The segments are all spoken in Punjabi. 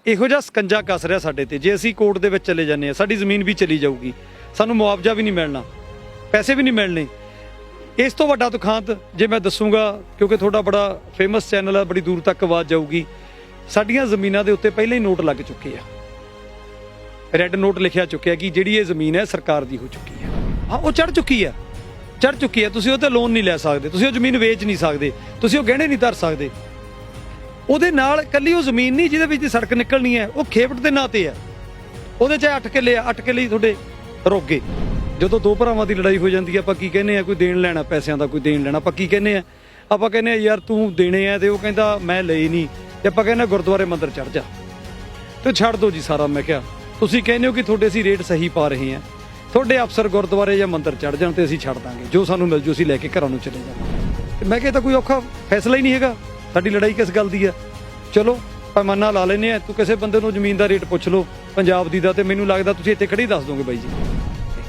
ਇਹੋ ਜਿਹਾ ਸਕੰਜਾ ਕੱਸ ਰਿਹਾ ਸਾਡੇ ਤੇ। ਜੇ ਅਸੀਂ ਕੋਰਟ ਦੇ ਵਿੱਚ ਚਲੇ ਜਾਂਦੇ ਹਾਂ, ਸਾਡੀ ਜ਼ਮੀਨ ਵੀ ਚਲੀ ਜਾਊਗੀ, ਸਾਨੂੰ ਮੁਆਵਜ਼ਾ ਵੀ ਨਹੀਂ ਮਿਲਣਾ, ਪੈਸੇ ਵੀ ਨਹੀਂ ਮਿਲਣੇ। ਇਸ ਤੋਂ ਵੱਡਾ ਦੁਖਾਂਤ ਜੇ ਮੈਂ ਦੱਸੂਗਾ, ਕਿਉਂਕਿ ਤੁਹਾਡਾ ਬੜਾ ਫੇਮਸ ਚੈਨਲ ਹੈ, ਬੜੀ ਦੂਰ ਤੱਕ ਆਵਾਜ਼ ਜਾਊਗੀ। ਸਾਡੀਆਂ ਜ਼ਮੀਨਾਂ ਦੇ ਉੱਤੇ ਪਹਿਲਾਂ ਹੀ ਨੋਟ ਲੱਗ ਚੁੱਕੇ ਆ, ਰੈੱਡ ਨੋਟ ਲਿਖਿਆ ਚੁੱਕਿਆ ਕਿ ਜਿਹੜੀ ਇਹ ਜ਼ਮੀਨ ਹੈ ਸਰਕਾਰ ਦੀ ਹੋ ਚੁੱਕੀ ਹੈ। ਹਾਂ, ਉਹ ਚੜ੍ਹ ਚੁੱਕੀ ਹੈ। ਤੁਸੀਂ ਉਹ ਤੇ ਲੋਨ ਨਹੀਂ ਲੈ ਸਕਦੇ, ਤੁਸੀਂ ਉਹ ਜ਼ਮੀਨ ਵੇਚ ਨਹੀਂ ਸਕਦੇ, ਤੁਸੀਂ ਉਹ ਗਹਿਣੇ ਨਹੀਂ ਧਰ ਸਕਦੇ। ਉਹਦੇ ਨਾਲ ਇਕੱਲੀ ਉਹ ਜ਼ਮੀਨ ਨਹੀਂ ਜਿਹਦੇ ਵਿੱਚ ਦੀ ਸੜਕ ਨਿਕਲਣੀ ਹੈ, ਉਹ ਖੇਪਟ ਦੇ ਨਾਂ ਤੇ ਹੈ। ਉਹਦੇ 'ਚ 8 ਕਿੱਲੇ ਆ, 8 ਕਿੱਲੇ ਤੁਹਾਡੇ ਰੋਗੇ। ਜਦੋਂ ਦੋ ਭਰਾਵਾਂ ਦੀ ਲੜਾਈ ਹੋ ਜਾਂਦੀ ਹੈ, ਆਪਾਂ ਕੀ ਕਹਿੰਦੇ ਆ, ਕੋਈ ਦੇਣ ਲੈਣਾ ਪੈਸਿਆਂ ਦਾ, ਕੋਈ ਦੇਣ ਲੈਣਾ। ਆਪਾਂ ਕੀ ਕਹਿੰਦੇ ਆ, ਆਪਾਂ ਕਹਿੰਦੇ ਆ ਯਾਰ ਤੂੰ ਦੇਣੇ ਆ, ਤੇ ਉਹ ਕਹਿੰਦਾ ਮੈਂ ਲਏ ਨਹੀਂ, ਤੇ ਆਪਾਂ ਕਹਿੰਦੇ ਗੁਰਦੁਆਰੇ ਮੰਦਰ ਚੜ੍ਹ ਜਾ ਤੇ ਛੱਡ ਦਿਓ ਜੀ ਸਾਰਾ। ਮੈਂ ਕਿਹਾ ਤੁਸੀਂ ਕਹਿੰਦੇ ਹੋ ਕਿ ਤੁਹਾਡੇ ਅਸੀਂ ਰੇਟ ਸਹੀ ਪਾ ਰਹੇ ਹਾਂ, ਤੁਹਾਡੇ ਅਫਸਰ ਗੁਰਦੁਆਰੇ ਜਾਂ ਮੰਦਰ ਚੜ੍ਹ ਜਾਣ ਤੇ ਅਸੀਂ ਛੱਡ ਦਾਂਗੇ, ਜੋ ਸਾਨੂੰ ਮਿਲ ਜੂ ਅਸੀਂ ਲੈ ਕੇ ਘਰਾਂ ਨੂੰ ਚਲੇ ਜਾਵਾਂਗੇ। ਮੈਂ ਕਿਹਾ ਤਾਂ ਕੋਈ ਔਖਾ ਫੈਸਲਾ ਹੀ ਨਹੀਂ ਹੈਗਾ, ਸਾਡੀ ਲੜਾਈ ਕਿਸ ਗੱਲ ਦੀ ਆ। ਚਲੋ ਪੈਮਾਨਾ ਲਾ ਲੈਂਦੇ ਆ। ਤੂੰ ਕਿਸੇ ਬੰਦੇ ਨੂੰ ਜ਼ਮੀਨ ਦਾ ਰੇਟ ਪੁੱਛ ਲਓ ਪੰਜਾਬ ਦੀ ਦਾ, ਤੇ ਮੈਨੂੰ ਲੱਗਦਾ ਤੁਸੀਂ ਇੱਥੇ ਖੜੇ ਹੀ ਦੱਸ ਦੋਗੇ ਬਾਈ ਜੀ।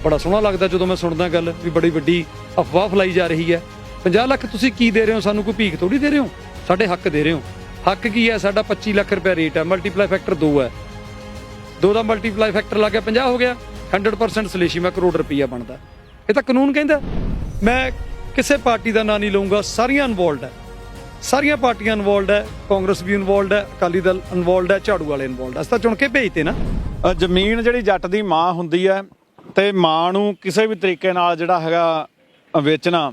ਬੜਾ ਸੋਹਣਾ ਲੱਗਦਾ ਜਦੋਂ ਮੈਂ ਸੁਣਦਾ ਗੱਲ ਵੀ ਬੜੀ ਵੱਡੀ ਅਫਵਾਹ ਫੈਲਾਈ ਜਾ ਰਹੀ ਹੈ। 50 ਲੱਖ ਤੁਸੀਂ ਕੀ ਦੇ ਰਹੇ ਹੋ ਸਾਨੂੰ? ਕੋਈ ਭੀਖ ਥੋੜੀ ਦੇ ਰਹੇ ਹੋ, ਸਾਡੇ ਹੱਕ ਦੇ ਰਹੇ ਹੋ। ਹੱਕ ਕੀ ਹੈ ਸਾਡਾ? 25 ਲੱਖ ਰੁਪਇਆ ਰੇਟ ਹੈ, ਮਲਟੀਪਲਾਈ ਫੈਕਟਰ 2 ਹੈ, 2 ਦਾ ਮਲਟੀਪਲਾਈ ਫੈਕਟਰ ਲਾ ਕੇ 50 ਹੋ ਗਿਆ, 100% ਸਲੇਸ਼ੀ ਮੈਂ ਕਰੋੜ ਰੁਪਈਆ ਬਣਦਾ। ਇਹ ਤਾਂ ਕਾਨੂੰਨ ਕਹਿੰਦਾ। ਮੈਂ ਕਿਸੇ ਪਾਰਟੀ ਦਾ ਨਾਂ ਨਹੀਂ ਲਊਂਗਾ, ਸਾਰੀਆਂ ਇਨਵੋਲਡ ਹੈ, ਸਾਰੀਆਂ ਪਾਰਟੀਆਂ ਇਨਵੋਲਡ ਹੈ, ਕਾਂਗਰਸ ਵੀ ਇਨਵੋਲਡ ਹੈ, ਅਕਾਲੀ ਦਲ ਇਨਵੋਲਡ ਹੈ, ਝਾੜੂ ਵਾਲੇ ਇਨਵੋਲਡ ਹੈ। ਅਸੀਂ ਤਾਂ ਚੁਣ ਕੇ ਭੇਜਤੇ ਨਾ। ਜ਼ਮੀਨ ਜਿਹੜੀ ਜੱਟ ਦੀ ਮਾਂ ਹੁੰਦੀ ਹੈ, ਤੇ ਮਾਂ ਨੂੰ ਕਿਸੇ ਵੀ ਤਰੀਕੇ ਨਾਲ ਜਿਹੜਾ ਹੈਗਾ ਵੇਚਣਾ,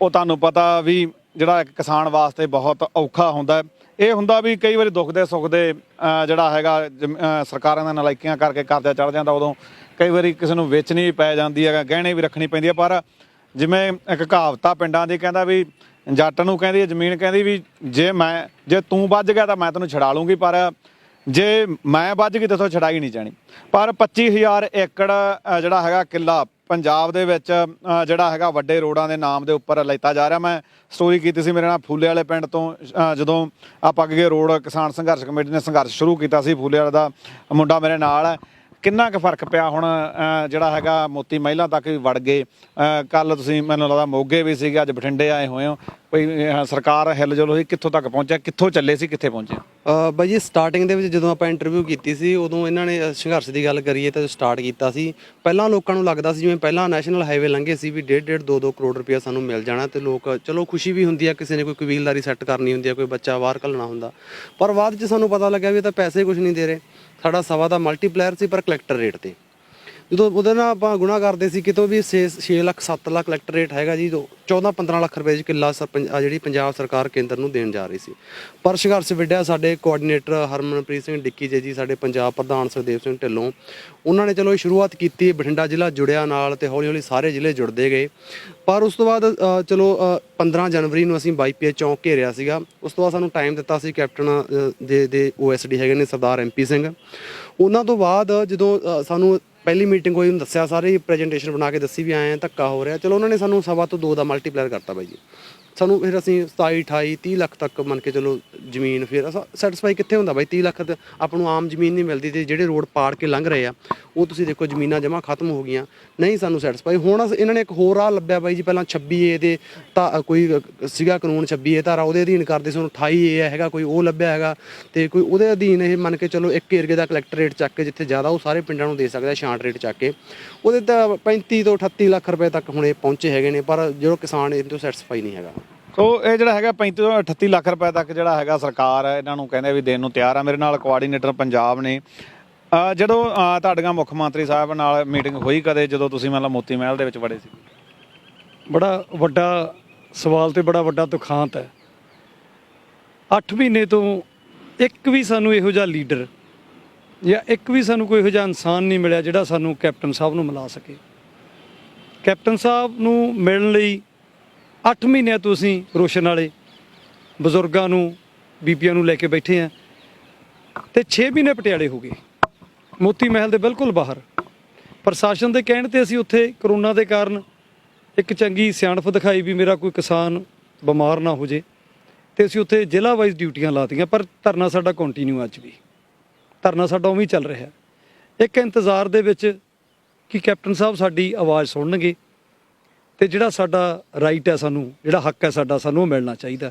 ਉਹ ਤੁਹਾਨੂੰ ਪਤਾ ਵੀ ਜਿਹੜਾ ਇੱਕ ਕਿਸਾਨ ਵਾਸਤੇ ਬਹੁਤ ਔਖਾ ਹੁੰਦਾ। ਇਹ ਹੁੰਦਾ ਵੀ ਕਈ ਵਾਰੀ ਦੁੱਖ ਦੇ ਸੁੱਖ ਦੇ ਜਿਹੜਾ ਹੈਗਾ ਸਰਕਾਰਾਂ ਦਾ ਨਲਾਇਕੀਆਂ ਕਰਕੇ ਕਰਜ਼ਾ ਚੜ੍ਹ ਜਾਂਦਾ, ਉਦੋਂ ਕਈ ਵਾਰੀ ਕਿਸੇ ਨੂੰ ਵੇਚਣੀ ਵੀ ਪੈ ਜਾਂਦੀ ਹੈ, ਗਹਿਣੇ ਵੀ ਰੱਖਣੀ ਪੈਂਦੀ ਹੈ। ਪਰ ਜਿਵੇਂ ਇੱਕ ਕਹਾਵਤ ਆ ਪਿੰਡਾਂ ਦੀ, ਕਹਿੰਦਾ ਵੀ ਜੱਟ ਨੂੰ ਕਹਿੰਦੀ ਜ਼ਮੀਨ, ਕਹਿੰਦੀ ਵੀ ਜੇ ਤੂੰ ਵੱਜ ਗਿਆ ਤਾਂ ਮੈਂ ਤੈਨੂੰ ਛਡਾ ਲੂੰਗੀ, ਪਰ ਜੇ ਮੈਂ ਵੱਜ ਗਈ ਤਾਂ ਤੂੰ ਛਡਾਈ ਨਹੀਂ ਜਾਣੀ। ਪਰ 25,000 ਏਕੜ ਜਿਹੜਾ ਹੈਗਾ ਕਿੱਲਾ ਪੰਜਾਬ ਦੇ ਵਿੱਚ ਜਿਹੜਾ ਹੈਗਾ ਵੱਡੇ ਰੋਡਾਂ ਦੇ ਨਾਮ ਦੇ ਉੱਪਰ ਲੈਤਾ ਜਾ ਰਿਹਾ। ਮੈਂ ਸਟੋਰੀ ਕੀਤੀ ਸੀ ਮੇਰੇ ਨਾਲ ਫੂਲੇ ਵਾਲੇ ਪਿੰਡ ਤੋਂ, ਜਦੋਂ ਆਪਾਂ ਅੱਗੇ ਰੋਡ ਕਿਸਾਨ ਸੰਘਰਸ਼ ਕਮੇਟੀ ਨੇ ਸੰਘਰਸ਼ ਸ਼ੁਰੂ ਕੀਤਾ ਸੀ, ਫੂਲੇ ਵਾਲੇ ਦਾ ਮੁੰਡਾ ਮੇਰੇ ਨਾਲ ਹੈ। ਕਿੰਨਾ ਕੁ ਫਰਕ ਪਿਆ ਹੁਣ ਜਿਹੜਾ ਹੈਗਾ ਮੋਤੀ ਮਹਿਲਾਂ ਤੱਕ ਵੀ ਵੜ ਗਏ। ਕੱਲ ਤੁਸੀਂ ਮੈਨੂੰ ਲੱਗਦਾ ਮੋਗੇ ਵੀ ਸੀਗੇ, ਅੱਜ ਬਠਿੰਡੇ ਆਏ ਹੋਏ ਹੋ। ਕੋਈ ਸਰਕਾਰ ਹਿੱਲ ਜੁਲ ਹੋਈ, ਕਿੱਥੋਂ ਤੱਕ ਪਹੁੰਚਿਆ, ਕਿੱਥੋਂ ਚੱਲੇ ਸੀ, ਕਿੱਥੇ ਪਹੁੰਚੇ? ਬਾਈ ਜੀ ਸਟਾਰਟਿੰਗ ਦੇ ਵਿੱਚ ਜਦੋਂ ਆਪਾਂ ਇੰਟਰਵਿਊ ਕੀਤੀ ਸੀ, ਉਦੋਂ ਇਹਨਾਂ ਨੇ ਸੰਘਰਸ਼ ਦੀ ਗੱਲ ਕਰੀਏ ਤਾਂ ਸਟਾਰਟ ਕੀਤਾ ਸੀ। ਪਹਿਲਾਂ ਲੋਕਾਂ ਨੂੰ ਲੱਗਦਾ ਸੀ ਜਿਵੇਂ ਪਹਿਲਾਂ ਨੈਸ਼ਨਲ ਹਾਈਵੇ ਲੰਘੇ ਸੀ ਵੀ 1.5 2 ਕਰੋੜ ਰੁਪਇਆ ਸਾਨੂੰ ਮਿਲ ਜਾਣਾ, ਤੇ ਲੋਕ ਚਲੋ ਖੁਸ਼ੀ ਵੀ ਹੁੰਦੀ ਆ, ਕਿਸੇ ਨੇ ਕੋਈ ਕਬੀਲਦਾਰੀ ਸੈੱਟ ਕਰਨੀ ਹੁੰਦੀ ਆ, ਕੋਈ ਬੱਚਾ ਬਾਹਰ ਘੱਲਣਾ ਹੁੰਦਾ। ਪਰ ਬਾਅਦ 'ਚ ਸਾਨੂੰ ਪਤਾ ਲੱਗਿਆ ਵੀ ਇਹ ਤਾਂ ਪੈਸੇ ਕੁਝ ਨਹੀਂ ਦੇ ਰਹੇ। ਸਾਡਾ ਸਵਾ ਦਾ ਮਲਟੀਪਲਾਇਰ ਸੀ ਪਰ ਕਲੈਕਟਰ ਰੇਟ ਤੇ, ਜਦੋਂ ਉਹਦੇ ਨਾਲ ਆਪਾਂ ਗੁਣਾ ਕਰਦੇ ਸੀ ਕਿਤੋਂ ਵੀ 6 ਲੱਖ 7 ਲੱਖ ਕਲੈਕਟਰ ਰੇਟ ਹੈਗਾ ਜੀ, 14-15 ਲੱਖ ਰੁਪਏ 'ਚ ਕਿੱਲਾ ਜਿਹੜੀ ਪੰਜਾਬ ਸਰਕਾਰ ਕੇਂਦਰ ਨੂੰ ਦੇਣ ਜਾ ਰਹੀ ਸੀ। ਪਰ ਸੰਘਰਸ਼ ਵਿੱਢਿਆ ਸਾਡੇ ਕੋਆਰਡੀਨੇਟਰ ਹਰਮਨਪ੍ਰੀਤ ਸਿੰਘ ਡਿੱਕੀ ਜੀ, ਸਾਡੇ ਪੰਜਾਬ ਪ੍ਰਧਾਨ ਸੁਖਦੇਵ ਸਿੰਘ ਢਿੱਲੋਂ, ਉਹਨਾਂ ਨੇ ਚਲੋ ਇਹ ਸ਼ੁਰੂਆਤ ਕੀਤੀ, ਬਠਿੰਡਾ ਜ਼ਿਲ੍ਹਾ ਜੁੜਿਆ ਨਾਲ, ਤੇ ਹੌਲੀ ਹੌਲੀ ਸਾਰੇ ਜ਼ਿਲ੍ਹੇ ਜੁੜਦੇ ਗਏ। ਪਰ ਉਸ ਤੋਂ ਬਾਅਦ ਚਲੋ 15 ਜਨਵਰੀ ਨੂੰ ਅਸੀਂ ਬਾਈਪੀਏ ਚੌਂਕ ਘੇਰਿਆ ਸੀਗਾ। ਉਸ ਤੋਂ ਬਾਅਦ ਸਾਨੂੰ ਟਾਈਮ ਦਿੱਤਾ ਸੀ ਕੈਪਟਨ ਦੇ OSD ਹੈਗੇ ਨੇ ਸਰਦਾਰ MP ਸਿੰਘ। ਉਹਨਾਂ ਤੋਂ ਬਾਅਦ ਜਦੋਂ ਸਾਨੂੰ ਪਹਿਲੀ ਮੀਟਿੰਗ ਹੋਈ, ਉਹਨੂੰ ਦੱਸਿਆ, ਸਾਰੇ ਪ੍ਰੈਜੈਂਟੇਸ਼ਨ ਬਣਾ ਕੇ ਦੱਸੀ ਵੀ ਆਏ ਧੱਕਾ ਹੋ ਰਿਹਾ। ਚਲੋ ਉਹਨਾਂ ਨੇ ਸਾਨੂੰ 1.25 ਤੋਂ 2 ਦਾ ਮਲਟੀਪਲਾਇਰ ਕਰਤਾ ਬਾਈ ਜੀ ਸਾਨੂੰ। ਫਿਰ ਅਸੀਂ 27 28 30 ਲੱਖ ਤੱਕ ਮੰਨ ਕੇ ਚਲੋ ਜ਼ਮੀਨ, ਫਿਰ ਸੈਟੀਸਫਾਈ ਕਿੱਥੇ ਹੁੰਦਾ ਬਾਈ? 30 ਲੱਖ ਤਾਂ ਆਪਾਂ ਨੂੰ ਆਮ ਜ਼ਮੀਨ ਨਹੀਂ ਮਿਲਦੀ, ਤੇ ਜਿਹੜੇ ਰੋਡ ਪਾੜ ਕੇ ਲੰਘ ਰਹੇ ਆ ਉਹ ਤੁਸੀਂ ਦੇਖੋ ਜ਼ਮੀਨਾਂ ਜਮ੍ਹਾਂ ਖਤਮ ਹੋ ਗਈਆਂ, ਨਹੀਂ ਸਾਨੂੰ ਸੈਟੀਸਫਾਈ। ਹੁਣ ਇਹਨਾਂ ਨੇ ਇੱਕ ਹੋਰ ਰਾਹ ਲੱਭਿਆ ਬਾਈ ਜੀ, ਪਹਿਲਾਂ 26A ਦੇ ਤਾਂ ਕੋਈ ਸੀਗਾ ਕਾਨੂੰਨ, 26A ਧਾਰਾ, ਉਹਦੇ ਅਧੀਨ ਕਰਦੇ ਸੀ। ਹੁਣ 28A ਹੈਗਾ ਕੋਈ, ਉਹ ਲੱਭਿਆ ਹੈਗਾ, ਤੇ ਕੋਈ ਉਹਦੇ ਅਧੀਨ ਇਹ ਮੰਨ ਕੇ ਚਲੋ ਇੱਕ ਏਰੀਏ ਦਾ ਕਲੈਕਟਰ ਰੇਟ ਚੱਕ ਕੇ ਜਿੱਥੇ ਜ਼ਿਆਦਾ ਉਹ ਸਾਰੇ ਪਿੰਡਾਂ ਨੂੰ ਦੇ ਸਕਦਾ, ਛਾਂਟ ਰੇਟ ਚੱਕ ਕੇ ਉਹਦੇ ਤਾਂ 35 ਤੋਂ 38 ਲੱਖ ਰੁਪਏ ਤੱਕ ਹੁਣ ਇਹ ਪਹੁੰਚੇ ਹੈਗੇ ਨੇ। ਪਰ ਜਿਹੜਾ ਕਿਸਾਨ ਇਹ ਤੋਂ ਸੈਟੀਸਫਾਈ ਨਹੀਂ ਹੈਗਾ। ਸੋ ਇਹ ਜਿਹੜਾ ਹੈਗਾ 35 ਤੋਂ 38 ਲੱਖ ਰੁਪਏ ਤੱਕ ਜਿਹੜਾ ਹੈਗਾ ਸਰਕਾਰ ਇਹਨਾਂ ਨੂੰ ਕਹਿੰਦੇ ਵੀ ਦੇਣ ਨੂੰ ਤਿਆਰ ਆ। ਮੇਰੇ ਨਾਲ ਕੋਆਰਡੀਨੇਟਰ ਪੰਜਾਬ ਨੇ। ਜਦੋਂ ਤੁਹਾਡੀਆਂ ਮੁੱਖ ਮੰਤਰੀ ਸਾਹਿਬ ਨਾਲ ਮੀਟਿੰਗ ਹੋਈ ਕਦੇ, ਜਦੋਂ ਤੁਸੀਂ ਮਤਲਬ ਮੋਤੀ ਮਹਿਲ ਦੇ ਵਿੱਚ ਵੜੇ ਸੀ? ਬੜਾ ਵੱਡਾ ਸਵਾਲ ਤੇ ਬੜਾ ਵੱਡਾ ਦੁਖਾਂਤ ਹੈ। 8 ਮਹੀਨੇ ਤੋਂ ਇੱਕ ਵੀ ਸਾਨੂੰ ਇਹੋ ਜਿਹਾ ਲੀਡਰ ਜਾਂ ਇੱਕ ਵੀ ਸਾਨੂੰ ਕੋਈ ਇਹੋ ਜਿਹਾ ਇਨਸਾਨ ਨਹੀਂ ਮਿਲਿਆ ਜਿਹੜਾ ਸਾਨੂੰ ਕੈਪਟਨ ਸਾਹਿਬ ਨੂੰ ਮਿਲਾ ਸਕੇ। ਕੈਪਟਨ ਸਾਹਿਬ ਨੂੰ ਮਿਲਣ ਲਈ 8 ਮਹੀਨਿਆਂ ਤੋਂ ਅਸੀਂ ਰੋਸ਼ਨ ਵਾਲੇ ਬਜ਼ੁਰਗਾਂ ਨੂੰ, ਬੀਬੀਆਂ ਨੂੰ ਲੈ ਕੇ ਬੈਠੇ ਹਾਂ, ਤੇ 6 ਮਹੀਨੇ ਪਟਿਆਲੇ ਹੋ ਗਏ, ਮੋਤੀ ਮਹਿਲ ਦੇ ਬਿਲਕੁਲ ਬਾਹਰ। ਪ੍ਰਸ਼ਾਸਨ ਦੇ ਕਹਿਣ ਤੇ ਅਸੀਂ ਉੱਥੇ ਕਰੋਨਾ ਦੇ ਕਾਰਨ ਇੱਕ ਚੰਗੀ ਸਿਆਣਪ ਦਿਖਾਈ ਵੀ ਮੇਰਾ ਕੋਈ ਕਿਸਾਨ ਬਿਮਾਰ ਨਾ ਹੋ ਜੇ, ਤੇ ਅਸੀਂ ਉੱਥੇ ਜ਼ਿਲ੍ਹਾ ਵਾਈਜ਼ ਡਿਊਟੀਆਂ ਲਾਤੀਆਂ। ਪਰ ਧਰਨਾ ਸਾਡਾ ਕੰਟੀਨਿਊ, ਅੱਜ ਵੀ ਧਰਨਾ ਸਾਡਾ ਉਵੇਂ ਹੀ ਚੱਲ ਰਿਹਾ। ਇੱਕ ਇੰਤਜ਼ਾਰ ਦੇ ਵਿੱਚ ਕਿ ਕੈਪਟਨ ਸਾਹਿਬ ਸਾਡੀ ਆਵਾਜ਼ ਸੁਣਨਗੇ, ਤੇ ਜਿਹੜਾ ਸਾਡਾ ਰਾਈਟ ਹੈ, ਸਾਨੂੰ ਜਿਹੜਾ ਹੱਕ ਹੈ ਸਾਡਾ, ਸਾਨੂੰ ਉਹ ਮਿਲਣਾ ਚਾਹੀਦਾ।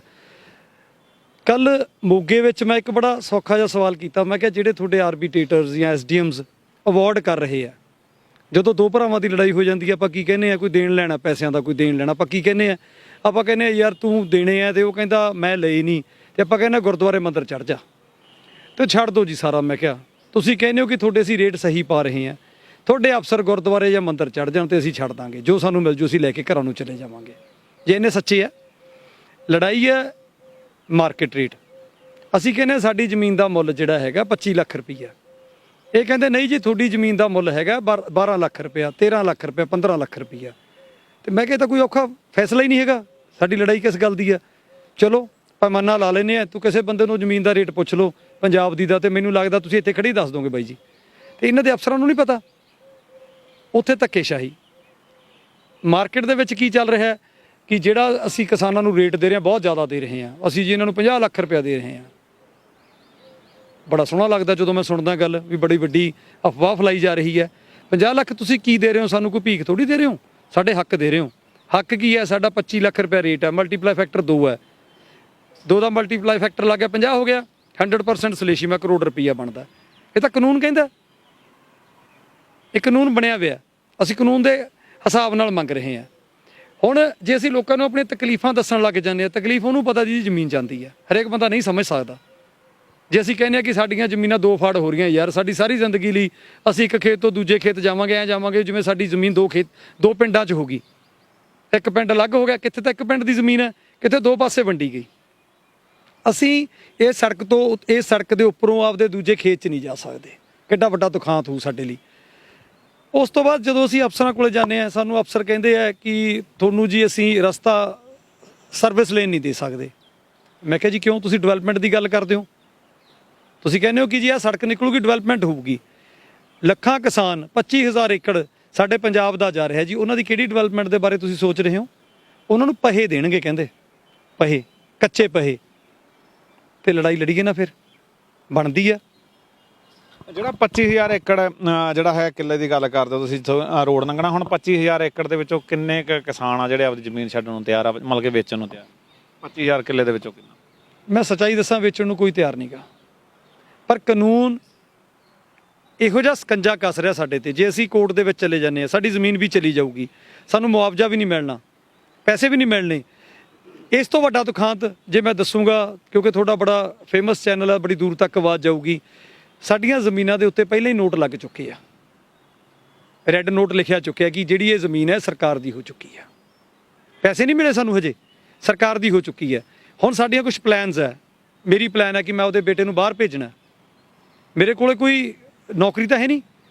ਕੱਲ ਮੋਗੇ ਵਿੱਚ ਮੈਂ ਇੱਕ ਬੜਾ ਸੌਖਾ ਜਿਹਾ ਸਵਾਲ ਕੀਤਾ। ਮੈਂ ਕਿਹਾ ਜਿਹੜੇ ਤੁਹਾਡੇ ਆਰਬੀਟ੍ਰੇਟਰਸ ਜਾਂ ਐਸਡੀਐਮਸ ਅਵਾਰਡ ਕਰ ਰਹੇ ਆ, ਜਦੋਂ ਦੋ ਭਰਾਵਾਂ ਦੀ ਲੜਾਈ ਹੋ ਜਾਂਦੀ ਆ ਆਪਾਂ ਕੀ ਕਹਿੰਦੇ ਆ, ਕੋਈ ਦੇਣ ਲੈਣਾ ਪੈਸਿਆਂ ਦਾ, ਕੋਈ ਦੇਣ ਲੈਣਾ, ਆਪਾਂ ਕੀ ਕਹਿੰਦੇ ਆ, ਆਪਾਂ ਕਹਿੰਦੇ ਆ ਯਾਰ ਤੂੰ ਦੇਣੇ ਆ, ਤੇ ਉਹ ਕਹਿੰਦਾ ਮੈਂ ਲਏ ਨਹੀਂ, ਤੇ ਆਪਾਂ ਕਹਿੰਦੇ ਗੁਰਦੁਆਰੇ ਮੰਦਰ ਚੜ ਜਾ ਤੇ ਛੱਡ ਦਿਓ ਜੀ ਸਾਰਾ। ਮੈਂ ਕਿਹਾ ਤੁਸੀਂ ਕਹਿੰਦੇ ਹੋ ਕਿ ਤੁਹਾਡੇ ਅਸੀਂ ਰੇਟ ਸਹੀ ਪਾ ਰਹੇ ਹਾਂ, ਤੁਹਾਡੇ ਅਫਸਰ ਗੁਰਦੁਆਰੇ ਜਾਂ ਮੰਦਰ ਚੜ ਜਾਣ ਤੇ ਅਸੀਂ ਛੱਡ ਦਾਂਗੇ, ਜੋ ਸਾਨੂੰ ਮਿਲ ਜੂ ਅਸੀਂ ਲੈ ਕੇ ਘਰਾਂ ਨੂੰ ਚਲੇ ਜਾਵਾਂਗੇ। ਜੇ ਇਹਨੇ ਸੱਚੇ ਆ, ਲੜਾਈ ਹੈ ਮਾਰਕੀਟ ਰੇਟ। ਅਸੀਂ ਕਹਿੰਦੇ ਸਾਡੀ ਜ਼ਮੀਨ ਦਾ ਮੁੱਲ ਜਿਹੜਾ ਹੈਗਾ 25 ਲੱਖ ਰੁਪਈਆ, ਇਹ ਕਹਿੰਦੇ ਨਹੀਂ ਜੀ ਤੁਹਾਡੀ ਜ਼ਮੀਨ ਦਾ ਮੁੱਲ ਹੈਗਾ 12 ਲੱਖ ਰੁਪਇਆ, 13 ਲੱਖ ਰੁਪਇਆ, 15 ਲੱਖ ਰੁਪਈਆ। ਤੇ ਮੈਂ ਕਿਹਾ ਤਾਂ ਕੋਈ ਔਖਾ ਫੈਸਲਾ ਹੀ ਨਹੀਂ ਹੈਗਾ, ਸਾਡੀ ਲੜਾਈ ਕਿਸ ਗੱਲ ਦੀ ਆ। ਚਲੋ ਪੈਮਾਨਾ ਲਾ ਲੈਂਦੇ ਆ, ਤੂੰ ਕਿਸੇ ਬੰਦੇ ਨੂੰ ਜ਼ਮੀਨ ਦਾ ਰੇਟ ਪੁੱਛ ਲਓ ਪੰਜਾਬ ਦੀ ਦਾ, ਤੇ ਮੈਨੂੰ ਲੱਗਦਾ ਤੁਸੀਂ ਇੱਥੇ ਖੜੇ ਹੀ ਦੱਸ ਦੋਗੇ ਬਾਈ ਜੀ। ਤੇ ਇਹਨਾਂ ਦੇ ਅਫਸਰਾਂ ਨੂੰ ਨਹੀਂ ਪਤਾ, ਉੱਥੇ ਧੱਕੇਸ਼ਾਹੀ। ਮਾਰਕੀਟ ਦੇ ਵਿੱਚ ਕੀ ਚੱਲ ਰਿਹਾ ਹੈ ਕਿ ਜਿਹੜਾ ਅਸੀਂ ਕਿਸਾਨਾਂ ਨੂੰ ਰੇਟ ਦੇ ਰਹੇ ਹਾਂ ਬਹੁਤ ਜ਼ਿਆਦਾ ਦੇ ਰਹੇ ਹਾਂ, ਅਸੀਂ ਜੀ ਇਹਨਾਂ ਨੂੰ 50 ਲੱਖ ਰੁਪਇਆ ਦੇ ਰਹੇ ਹਾਂ। ਬੜਾ ਸੋਹਣਾ ਲੱਗਦਾ ਜਦੋਂ ਮੈਂ ਸੁਣਦਾ ਗੱਲ ਵੀ ਬੜੀ ਵੱਡੀ ਅਫਵਾਹ ਫੈਲਾਈ ਜਾ ਰਹੀ ਹੈ। 50 ਲੱਖ ਤੁਸੀਂ ਕੀ ਦੇ ਰਹੇ ਹੋ ਸਾਨੂੰ, ਕੋਈ ਭੀਖ ਥੋੜੀ ਦੇ ਰਹੇ ਹੋ, ਸਾਡੇ ਹੱਕ ਦੇ ਰਹੇ ਹੋ। ਹੱਕ ਕੀ ਹੈ ਸਾਡਾ? 25 ਲੱਖ ਰੁਪਇਆ ਰੇਟ ਹੈ, ਮਲਟੀਪਲਾਈ ਫੈਕਟਰ 2 ਹੈ, 2 ਦਾ ਮਲਟੀਪਲਾਈ ਫੈਕਟਰ ਲੱਗ ਗਿਆ 50 ਹੋ ਗਿਆ, 100% ਸਲੇਸ਼ੀ ਮੈਂ ਕਰੋੜ ਰੁਪਈਆ ਬਣਦਾ। ਇਹ ਤਾਂ ਕਾਨੂੰਨ ਕਹਿੰਦਾ, ਇਹ ਕਾਨੂੰਨ ਬਣਿਆ ਹੋਇਆ, ਅਸੀਂ ਕਾਨੂੰਨ ਦੇ ਹਿਸਾਬ ਨਾਲ ਮੰਗ ਰਹੇ ਹਾਂ। ਹੁਣ ਜੇ ਅਸੀਂ ਲੋਕਾਂ ਨੂੰ ਆਪਣੀਆਂ ਤਕਲੀਫਾਂ ਦੱਸਣ ਲੱਗ ਜਾਂਦੇ ਹਾਂ, ਤਕਲੀਫ ਉਹਨੂੰ ਪਤਾ ਜੀ ਜ਼ਮੀਨ ਜਾਂਦੀ ਹੈ, ਹਰੇਕ ਬੰਦਾ ਨਹੀਂ ਸਮਝ ਸਕਦਾ। ਜੇ ਅਸੀਂ ਕਹਿੰਦੇ ਹਾਂ ਕਿ ਸਾਡੀਆਂ ਜ਼ਮੀਨਾਂ 2 ਫਾੜ ਹੋ ਰਹੀਆਂ, ਯਾਰ ਸਾਡੀ ਸਾਰੀ ਜ਼ਿੰਦਗੀ ਲਈ ਅਸੀਂ ਇੱਕ ਖੇਤ ਤੋਂ ਦੂਜੇ ਖੇਤ ਜਾਵਾਂਗੇ, ਐਂ ਜਾਵਾਂਗੇ ਜਿਵੇਂ ਸਾਡੀ ਜ਼ਮੀਨ 2 ਪਿੰਡਾਂ 'ਚ ਹੋ ਗਈ, ਇੱਕ ਪਿੰਡ ਅਲੱਗ ਹੋ ਗਿਆ, ਕਿੱਥੇ ਤਾਂ ਇੱਕ ਪਿੰਡ ਦੀ ਜ਼ਮੀਨ ਹੈ, ਕਿਤੇ 2 ਪਾਸੇ ਵੰਡੀ ਗਈ। ਅਸੀਂ ਇਹ ਸੜਕ ਦੇ ਉੱਪਰੋਂ ਆਪਦੇ ਦੂਜੇ ਖੇਤ 'ਚ ਨਹੀਂ ਜਾ ਸਕਦੇ, ਕਿੱਡਾ ਵੱਡਾ ਦੁਖਾਂਤ ਹੋਊ ਸਾਡੇ ਲਈ। ਉਸ ਤੋਂ ਬਾਅਦ ਜਦੋਂ ਅਸੀਂ ਅਫਸਰਾਂ ਕੋਲ ਜਾਂਦੇ ਹਾਂ, ਸਾਨੂੰ ਅਫਸਰ ਕਹਿੰਦੇ ਆ ਕਿ ਤੁਹਾਨੂੰ ਜੀ ਅਸੀਂ ਰਸਤਾ ਸਰਵਿਸ ਲੇਨ ਨਹੀਂ ਦੇ ਸਕਦੇ। ਮੈਂ ਕਿਹਾ ਜੀ ਕਿਉਂ? ਤੁਸੀਂ ਡਿਵੈਲਪਮੈਂਟ ਦੀ ਗੱਲ ਕਰਦੇ ਹੋ, ਤੁਸੀਂ ਕਹਿੰਦੇ ਹੋ ਕਿ ਜੀ ਆਹ ਸੜਕ ਨਿਕਲੂਗੀ ਡਿਵੈਲਪਮੈਂਟ ਹੋਊਗੀ। ਲੱਖਾਂ ਕਿਸਾਨ 25,000 ਏਕੜ ਸਾਡੇ ਪੰਜਾਬ ਦਾ ਜਾ ਰਿਹਾ ਜੀ, ਉਹਨਾਂ ਦੀ ਕਿਹੜੀ ਡਿਵੈਲਪਮੈਂਟ ਦੇ ਬਾਰੇ ਤੁਸੀਂ ਸੋਚ ਰਹੇ ਹੋ? ਉਹਨਾਂ ਨੂੰ ਪਹੇ ਦੇਣਗੇ, ਕਹਿੰਦੇ ਪਹੇ, ਕੱਚੇ ਪਹੇ, ਤੇ ਲੜਾਈ ਲੜੀਏ ਨਾ, ਫਿਰ ਬਣਦੀ ਆ। ਜਿਹੜਾ 25,000 ਏਕੜ ਜਿਹੜਾ ਹੈ ਕਿੱਲੇ ਦੀ ਗੱਲ ਕਰਦੇ ਹੋ ਤੁਸੀਂ, ਰੋਡ ਲੰਘਣਾ, ਹੁਣ 25,000 ਏਕੜ ਦੇ ਵਿੱਚੋਂ ਕਿੰਨੇ ਕੁ ਕਿਸਾਨ ਆ ਜਿਹੜੇ ਆਪਣੀ ਜ਼ਮੀਨ ਛੱਡਣ ਨੂੰ ਤਿਆਰ ਆ, ਮਤਲਬ ਕਿ ਵੇਚਣ ਨੂੰ ਤਿਆਰ? 25,000 ਕਿੱਲੇ ਦੇ ਵਿੱਚੋਂ ਕਿੰਨਾ? ਮੈਂ ਸੱਚਾਈ ਦੱਸਾਂ, ਵੇਚਣ ਨੂੰ ਕੋਈ ਤਿਆਰ ਨਹੀਂਗਾ, ਪਰ ਕਾਨੂੰਨ ਇਹੋ ਜਿਹਾ ਸਕੰਜਾ ਕੱਸ ਰਿਹਾ ਸਾਡੇ ਤੇ। ਜੇ ਅਸੀਂ ਕੋਰਟ ਦੇ ਵਿੱਚ ਚਲੇ ਜਾਂਦੇ ਹਾਂ, ਸਾਡੀ ਜ਼ਮੀਨ ਵੀ ਚਲੀ ਜਾਊਗੀ, ਸਾਨੂੰ ਮੁਆਵਜ਼ਾ ਵੀ ਨਹੀਂ ਮਿਲਣਾ, ਪੈਸੇ ਵੀ ਨਹੀਂ ਮਿਲਣੇ। ਇਸ ਤੋਂ ਵੱਡਾ ਦੁਖਾਂਤ ਜੇ ਮੈਂ ਦੱਸੂਗਾ, ਕਿਉਂਕਿ ਤੁਹਾਡਾ ਬੜਾ ਫੇਮਸ ਚੈਨਲ ਹੈ, ਬੜੀ ਦੂਰ ਤੱਕ ਆਵਾਜ਼ ਜਾਊਗੀ। ਸਾਡੀਆਂ ਜ਼ਮੀਨਾਂ ਦੇ ਉੱਤੇ ਪਹਿਲਾਂ ਹੀ ਨੋਟ ਲੱਗ ਚੁੱਕੇ ਆ, ਰੈੱਡ ਨੋਟ ਲਿਖਿਆ ਚੁੱਕਿਆ ਕਿ ਜਿਹੜੀ ਇਹ ਜ਼ਮੀਨ ਹੈ ਸਰਕਾਰ ਦੀ ਹੋ ਚੁੱਕੀ ਹੈ, ਪੈਸੇ ਨਹੀਂ ਮਿਲੇ ਸਾਨੂੰ ਹਜੇ, ਸਰਕਾਰ ਦੀ ਹੋ ਚੁੱਕੀ ਹੈ। ਹੁਣ ਸਾਡੀਆਂ ਕੁਝ ਪਲਾਨਸ ਹੈ, ਮੇਰੀ ਪਲਾਨ ਹੈ ਕਿ ਮੈਂ ਉਹਦੇ ਬੇਟੇ ਨੂੰ ਬਾਹਰ ਭੇਜਣਾ, ਮੇਰੇ ਕੋਲ ਕੋਈ ਨੌਕਰੀ ਤਾਂ ਹੈ ਨਹੀਂ,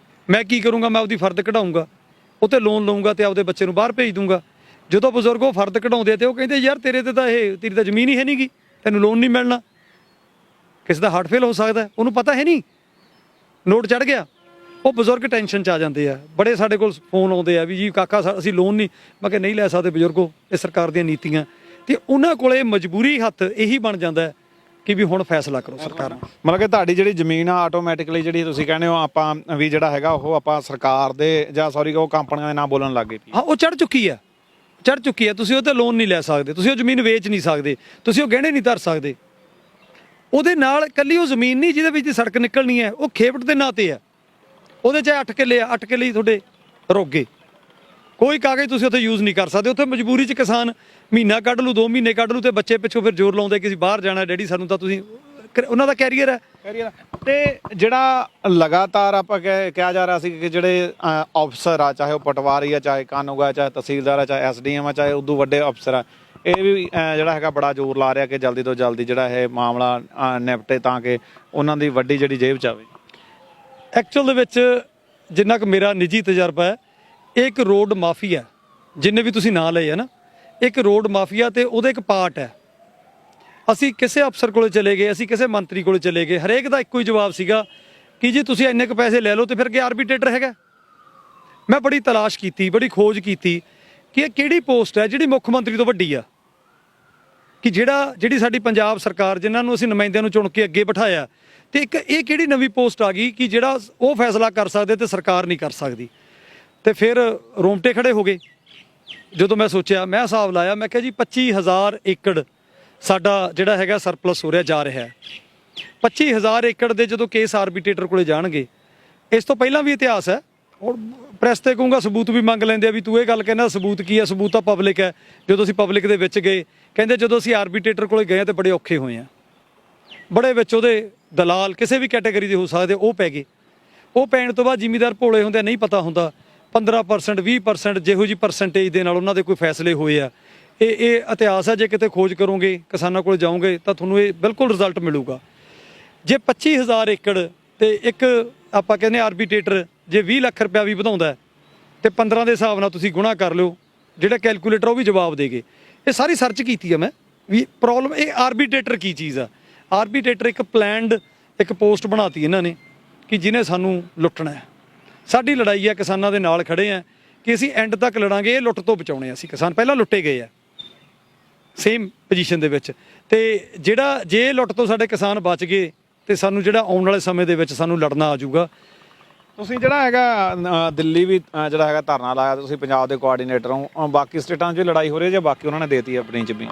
ਮੈਂ ਕੀ ਕਰੂੰਗਾ? ਮੈਂ ਆਪਦੀ ਫਰਦ ਕਢਾਊਂਗਾ, ਉਹ 'ਤੇ ਲੋਨ ਲਊਂਗਾ ਤੇ ਆਪਦੇ ਬੱਚੇ ਨੂੰ ਬਾਹਰ ਭੇਜ ਦੂੰਗਾ। ਜਦੋਂ ਬਜ਼ੁਰਗ ਉਹ ਫਰਦ ਕਢਾਉਂਦੇ ਤੇ ਉਹ ਕਹਿੰਦੇ ਯਾਰ ਤੇਰੇ ਤੇ ਤਾਂ ਤੇਰੀ ਤਾਂ ਜ਼ਮੀਨ ਹੀ ਹੈ ਨਹੀਂਗੀ, ਤੈਨੂੰ ਲੋਨ ਨਹੀਂ ਮਿਲਣਾ। ਕਿਸੇ ਦਾ ਹਾਰਟ ਫੇਲ ਹੋ ਸਕਦਾ, ਉਹਨੂੰ ਪਤਾ ਹੈ ਨਹੀਂ, ਨੋਟ ਚੜ ਗਿਆ, ਉਹ ਬਜ਼ੁਰਗ ਟੈਨਸ਼ਨ 'ਚ ਆ ਜਾਂਦੇ ਆ। ਬੜੇ ਸਾਡੇ ਕੋਲ ਫੋਨ ਆਉਂਦੇ ਆ ਵੀ ਜੀ ਕਾਕਾ ਅਸੀਂ ਲੋਨ ਨਹੀਂ, ਮੈਂ ਕਿਹਾ ਨਹੀਂ ਲੈ ਸਕਦੇ ਬਜ਼ੁਰਗੋ, ਇਹ ਸਰਕਾਰ ਦੀਆਂ ਨੀਤੀਆਂ। ਤੇ ਉਹਨਾਂ ਕੋਲੇ ਮਜਬੂਰੀ ਹੱਥ ਇਹੀ ਬਣ ਜਾਂਦਾ ਹੈ ਕਿ ਵੀ ਹੁਣ ਫੈਸਲਾ ਕਰੋ ਸਰਕਾਰ। ਮਤਲਬ ਕਿ ਤੁਹਾਡੀ ਜਿਹੜੀ ਜ਼ਮੀਨ ਆ ਆਟੋਮੈਟਿਕਲੀ ਜਿਹੜੀ ਤੁਸੀਂ ਕਹਿੰਦੇ ਹੋ ਆਪਾਂ ਵੀ ਜਿਹੜਾ ਹੈਗਾ ਉਹ ਆਪਾਂ ਸਰਕਾਰ ਦੇ ਜਾਂ ਸੌਰੀ ਉਹ ਕੰਪਨੀਆਂ ਦੇ ਨਾਂ ਬੋਲਣ ਲੱਗ ਗਏ। ਹਾਂ, ਉਹ ਚੜ ਚੁੱਕੀ ਹੈ, ਚੜ ਚੁੱਕੀ ਹੈ। ਤੁਸੀਂ ਉਹ 'ਤੇ ਲੋਨ ਨਹੀਂ ਲੈ ਸਕਦੇ, ਤੁਸੀਂ ਉਹ ਜ਼ਮੀਨ ਵੇਚ ਨਹੀਂ ਸਕਦੇ, ਤੁਸੀਂ ਉਹ ਗਹਿਣੇ ਨਹੀਂ ਧਰ ਸਕਦੇ। ਉਹਦੇ ਨਾਲ ਇਕੱਲੀ ਉਹ ਜ਼ਮੀਨ ਨਹੀਂ ਜਿਹਦੇ ਵਿੱਚ ਸੜਕ ਨਿਕਲਣੀ ਹੈ, ਉਹ ਖੇਪਟ ਦੇ ਨਾਂ 'ਤੇ ਹੈ। ਉਹਦੇ 'ਚ 8 ਕਿੱਲੇ ਆ, 8 ਕਿੱਲੇ ਹੀ ਤੁਹਾਡੇ ਰੁਕ ਗਏ, ਕੋਈ ਕਾਗਜ਼ ਤੁਸੀਂ ਉੱਥੇ ਯੂਜ਼ ਨਹੀਂ ਕਰ ਸਕਦੇ। ਉੱਥੇ ਮਜਬੂਰੀ 'ਚ ਕਿਸਾਨ ਮਹੀਨਾ ਕੱਢ ਲੂ, 2 ਮਹੀਨੇ ਕੱਢ ਲੂ, ਤੇ ਬੱਚੇ ਪਿੱਛੋਂ ਫਿਰ ਜ਼ੋਰ ਲਾਉਂਦੇ ਕਿ ਅਸੀਂ ਬਾਹਰ ਜਾਣਾ ਡੈਡੀ ਸਾਨੂੰ, ਤਾਂ ਤੁਸੀਂ ਉਹਨਾਂ ਦਾ ਕੈਰੀਅਰ ਹੈ। ਤੇ ਜਿਹੜਾ ਲਗਾਤਾਰ ਆਪਾਂ ਕਿਹਾ ਜਾ ਰਿਹਾ ਸੀ ਕਿ ਜਿਹੜੇ ਅਫਸਰ ਆ, ਚਾਹੇ ਉਹ ਪਟਵਾਰੀ ਆ, ਚਾਹੇ ਕਾਨੂੰਗੋ ਆ, ਚਾਹੇ ਤਹਿਸੀਲਦਾਰ ਆ, ਚਾਹੇ ਐਸਡੀਐਮ ਆ, ਚਾਹੇ ਉਦੋਂ ਵੱਡੇ ਅਫਸਰ ਆ, ਇਹ ਵੀ ਜਿਹੜਾ ਹੈਗਾ ਬੜਾ ਜ਼ੋਰ ਲਾ ਰਿਹਾ ਕਿ ਜਲਦੀ ਤੋਂ ਜਲਦੀ ਜਿਹੜਾ ਇਹ ਮਾਮਲਾ ਨਿਪਟੇ ਤਾਂ ਕਿ ਉਹਨਾਂ ਦੀ ਵੱਡੀ ਜਿਹੜੀ ਜੇਬ 'ਚ ਆਵੇ। ਐਕਚੁਅਲ ਦੇ ਵਿੱਚ ਜਿੰਨਾ ਕੁ ਮੇਰਾ ਨਿੱਜੀ ਤਜਰਬਾ ਹੈ, ਇਹ ਇੱਕ ਰੋਡ ਮਾਫੀਆ, ਜਿੰਨੇ ਵੀ ਤੁਸੀਂ ਨਾਂ ਲਏ ਹੈ ਨਾ, ਇੱਕ ਰੋਡ ਮਾਫੀਆ ਤੇ ਉਹਦਾ ਇੱਕ ਪਾਰਟ ਹੈ। ਅਸੀਂ ਕਿਸੇ ਅਫਸਰ ਕੋਲ ਚਲੇ ਗਏ, ਅਸੀਂ ਕਿਸੇ ਮੰਤਰੀ ਕੋਲ ਚਲੇ ਗਏ, ਹਰੇਕ ਦਾ ਇੱਕੋ ਹੀ ਜਵਾਬ ਸੀਗਾ ਕਿ ਜੀ ਤੁਸੀਂ ਇੰਨੇ ਕੁ ਪੈਸੇ ਲੈ ਲਓ ਤੇ ਫਿਰ ਅੱਗੇ ਆਰਬੀਟ੍ਰੇਟਰ ਹੈਗਾ। ਮੈਂ ਬੜੀ ਤਲਾਸ਼ ਕੀਤੀ, ਬੜੀ ਖੋਜ ਕੀਤੀ ਕਿ ਇਹ ਕਿਹੜੀ ਪੋਸਟ ਹੈ ਜਿਹੜੀ ਮੁੱਖ ਮੰਤਰੀ ਤੋਂ ਵੱਡੀ ਆ, ਕਿ ਜਿਹੜੀ ਸਾਡੀ ਪੰਜਾਬ ਸਰਕਾਰ ਜਿਨ੍ਹਾਂ ਨੂੰ ਅਸੀਂ ਨੁਮਾਇੰਦਿਆਂ ਨੂੰ ਚੁਣ ਕੇ ਅੱਗੇ ਬਿਠਾਇਆ, ਤੇ ਇੱਕ ਇਹ ਕਿਹੜੀ ਨਵੀਂ ਪੋਸਟ ਆ ਗਈ ਕਿ ਜਿਹੜਾ ਉਹ ਫੈਸਲਾ ਕਰ ਸਕਦੇ ਤੇ ਸਰਕਾਰ ਨਹੀਂ ਕਰ ਸਕਦੀ। ਤੇ ਫਿਰ ਰੋਂਗਟੇ ਖੜੇ ਹੋ ਗਏ ਜਦੋਂ ਮੈਂ ਸੋਚਿਆ, ਮੈਂ ਹਿਸਾਬ ਲਾਇਆ, ਮੈਂ ਕਿਹਾ ਜੀ 25,000 ਏਕੜ ਸਾਡਾ ਜਿਹੜਾ ਹੈਗਾ ਸਰਪਲਸ ਹੋ ਰਿਹਾ ਜਾ ਰਿਹਾ ਹੈ। 25,000 ਏਕੜ ਦੇ ਜਦੋਂ ਕੇਸ ਆਰਬੀਟ੍ਰੇਟਰ ਕੋਲੇ ਜਾਣਗੇ, ਇਸ ਤੋਂ ਪਹਿਲਾਂ ਵੀ ਇਤਿਹਾਸ ਹੈ। ਹੁਣ ਪ੍ਰੈਸ ਤੇ ਕਹੂੰਗਾ ਸਬੂਤ ਵੀ ਮੰਗ ਲੈਂਦੇ ਆ ਵੀ ਤੂੰ ਇਹ ਗੱਲ ਕਹਿੰਦਾ ਸਬੂਤ ਕੀ ਹੈ, ਸਬੂਤ ਤਾਂ ਪਬਲਿਕ ਹੈ। ਜਦੋਂ ਅਸੀਂ ਪਬਲਿਕ ਦੇ ਵਿੱਚ ਗਏ, ਕਹਿੰਦੇ ਜਦੋਂ ਅਸੀਂ ਆਰਬੀਟ੍ਰੇਟਰ ਕੋਲੇ ਗਏ ਤੇ ਬੜੇ ਔਖੇ ਹੋਏ ਆ, ਬੜੇ ਵਿੱਚ ਉਹਦੇ ਦਲਾਲ ਕਿਸੇ ਵੀ ਕੈਟਾਗਰੀ ਦੇ ਹੋ ਸਕਦੇ ਉਹ ਪੈ ਗਏ। ਉਹ ਪੈਣ ਤੋਂ ਬਾਅਦ ਜ਼ਿਮੀਦਾਰ ਭੋਲੇ ਹੁੰਦੇ, ਨਹੀਂ ਪਤਾ ਹੁੰਦਾ 15% 20% ਜਿਹੋ ਜੀ ਪਰਸੈਂਟੇਜ ਦੇ ਨਾਲ ਉਹਨਾਂ ਦੇ ਕੋਈ ਫੈਸਲੇ ਹੋਏ ਆ। ਇਹ ਇਤਿਹਾਸ ਹੈ। ਜੇ ਕਿਤੇ ਖੋਜ ਕਰੋਗੇ, ਕਿਸਾਨਾਂ ਕੋਲ ਜਾਓਗੇ ਤਾਂ ਤੁਹਾਨੂੰ ਇਹ ਬਿਲਕੁਲ ਰਿਜ਼ਲਟ ਮਿਲੂਗਾ। ਜੇ 25,000 ਏਕੜ ਤੇ ਇੱਕ ਆਪਾਂ ਕਹਿੰਦੇ ਆਰਬੀਟ੍ਰੇਟਰ ਜੇ 20 ਲੱਖ ਰੁਪਇਆ ਵੀ ਵਧਾਉਂਦਾ ਤੇ 15 ਦੇ ਹਿਸਾਬ ਨਾਲ ਤੁਸੀਂ ਗੁਣਾ ਕਰ ਲਿਓ, ਜਿਹੜਾ ਕੈਲਕੂਲੇਟਰ ਉਹ ਵੀ ਜਵਾਬ ਦੇਗੇ। ਇਹ ਸਾਰੀ ਸਰਚ ਕੀਤੀ ਆ ਮੈਂ ਵੀ ਪ੍ਰੋਬਲਮ ਇਹ ਆਰਬੀਟ੍ਰੇਟਰ ਕੀ ਚੀਜ਼ ਆ। ਆਰਬੀਟ੍ਰੇਟਰ ਇੱਕ ਪਲੈਨਡ ਇੱਕ ਪੋਸਟ ਬਣਾਤੀ ਇਹਨਾਂ ਨੇ ਕਿ ਜਿਹਨੇ ਸਾਨੂੰ ਲੁੱਟਣਾ ਹੈ। ਸਾਡੀ ਲੜਾਈ ਹੈ, ਕਿਸਾਨਾਂ ਦੇ ਨਾਲ ਖੜੇ ਆ ਕਿ ਅਸੀਂ ਐਂਡ ਤੱਕ ਲੜਾਂਗੇ। ਇਹ ਲੁੱਟ ਤੋਂ ਬਚਾਉਣੇ ਆ ਅਸੀਂ ਕਿਸਾਨ, ਪਹਿਲਾਂ ਲੁੱਟੇ ਗਏ ਆ ਸੇਮ ਪੋਜੀਸ਼ਨ ਦੇ ਵਿੱਚ। ਤੇ ਜਿਹੜਾ ਜੇ ਲੁੱਟ ਤੋਂ ਸਾਡੇ ਕਿਸਾਨ ਬਚ ਗਏ ਤੇ ਸਾਨੂੰ ਜਿਹੜਾ ਆਉਣ ਵਾਲੇ ਸਮੇਂ ਦੇ ਵਿੱਚ ਸਾਨੂੰ ਲੜਨਾ ਆ ਜਾਊਗਾ। ਤੁਸੀਂ ਜਿਹੜਾ ਹੈਗਾ ਦਿੱਲੀ ਵੀ ਜਿਹੜਾ ਹੈਗਾ ਧਰਨਾ ਲਾਇਆ, ਤੁਸੀਂ ਪੰਜਾਬ ਦੇ ਕੋਆਰਡੀਨੇਟਰ ਹੋ, ਬਾਕੀ ਸਟੇਟਾਂ 'ਚ ਲੜਾਈ ਹੋ ਰਹੀ ਹੈ ਜਾਂ ਬਾਕੀ ਉਹਨਾਂ ਨੇ ਦੇਤੀ ਆਪਣੀ ਜ਼ਮੀਨ?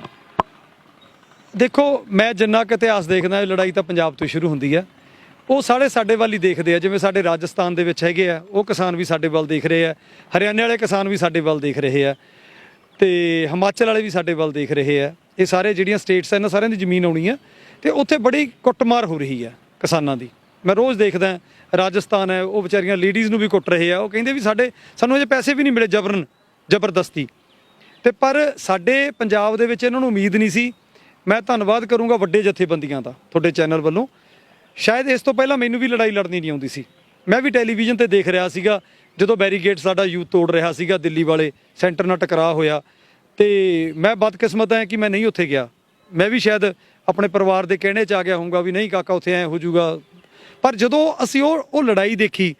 ਦੇਖੋ, ਮੈਂ ਜਿੰਨਾ ਕੁ ਇਤਿਹਾਸ ਦੇਖਦਾ, ਇਹ ਲੜਾਈ ਤਾਂ ਪੰਜਾਬ ਤੋਂ ਸ਼ੁਰੂ ਹੁੰਦੀ ਆ। ਉਹ ਸਾਡੇ ਵੱਲ ਹੀ ਦੇਖਦੇ ਆ। ਜਿਵੇਂ ਸਾਡੇ ਰਾਜਸਥਾਨ ਦੇ ਵਿੱਚ ਹੈਗੇ ਆ, ਉਹ ਕਿਸਾਨ ਵੀ ਸਾਡੇ ਵੱਲ ਦੇਖ ਰਹੇ ਆ। ਹਰਿਆਣੇ ਵਾਲੇ ਕਿਸਾਨ ਵੀ ਸਾਡੇ ਵੱਲ ਦੇਖ ਰਹੇ ਆ ਤੇ ਹਿਮਾਚਲ ਵਾਲੇ ਵੀ ਸਾਡੇ ਵੱਲ ਦੇਖ ਰਹੇ ਆ। ਇਹ ਸਾਰੇ ਜਿਹੜੀਆਂ ਸਟੇਟਸ ਆ, ਇਹਨਾਂ ਸਾਰਿਆਂ ਦੀ ਜ਼ਮੀਨ ਆਉਣੀ ਆ ਤੇ ਉੱਥੇ ਬੜੀ ਕੁੱਟਮਾਰ ਹੋ ਰਹੀ ਆ ਕਿਸਾਨਾਂ ਦੀ। ਮੈਂ ਰੋਜ਼ ਦੇਖਦਾ, ਰਾਜਸਥਾਨ ਹੈ, ਉਹ ਵਿਚਾਰੀਆਂ ਲੇਡੀਜ਼ ਨੂੰ ਵੀ ਕੁੱਟ ਰਹੇ ਆ। ਉਹ ਕਹਿੰਦੇ ਵੀ ਸਾਨੂੰ ਅਜੇ ਪੈਸੇ ਵੀ ਨਹੀਂ ਮਿਲੇ ਜ਼ਬਰਦਸਤੀ। ਤੇ ਪਰ ਸਾਡੇ ਪੰਜਾਬ ਦੇ ਵਿੱਚ ਇਹਨਾਂ ਨੂੰ ਉਮੀਦ ਨਹੀਂ ਸੀ। ਮੈਂ ਧੰਨਵਾਦ ਕਰੂੰਗਾ ਵੱਡੇ ਜਥੇਬੰਦੀਆਂ ਦਾ, ਤੁਹਾਡੇ ਚੈਨਲ ਵੱਲੋਂ। ਸ਼ਾਇਦ ਇਸ ਤੋਂ ਪਹਿਲਾਂ ਮੈਨੂੰ ਵੀ ਲੜਾਈ ਲੜਨੀ ਨਹੀਂ ਆਉਂਦੀ ਸੀ। ਮੈਂ ਵੀ ਟੈਲੀਵਿਜ਼ਨ ਤੇ ਦੇਖ ਰਿਹਾ ਸੀਗਾ ਜਦੋਂ ਬੈਰੀਗੇਡ ਸਾਡਾ ਯੂਥ ਤੋੜ ਰਿਹਾ ਸੀਗਾ, ਦਿੱਲੀ ਵਾਲੇ ਸੈਂਟਰ ਨਾਲ ਟਕਰਾਅ ਹੋਇਆ। ਤੇ ਮੈਂ ਬਦਕਿਸਮਤ ਹਾਂ ਕਿ ਮੈਂ ਨਹੀਂ ਉੱਥੇ ਗਿਆ। ਮੈਂ ਵੀ ਸ਼ਾਇਦ ਆਪਣੇ ਪਰਿਵਾਰ ਦੇ ਕਹਿਣੇ 'ਚ ਆ ਗਿਆ ਹੋਊਗਾ ਵੀ ਨਹੀਂ ਕਾਕਾ ਉੱਥੇ ਐ ਹੋ ਜਾਊਗਾ। ਪਰ ਜਦੋਂ ਅਸੀਂ ਉਹ ਲੜਾਈ ਦੇਖੀ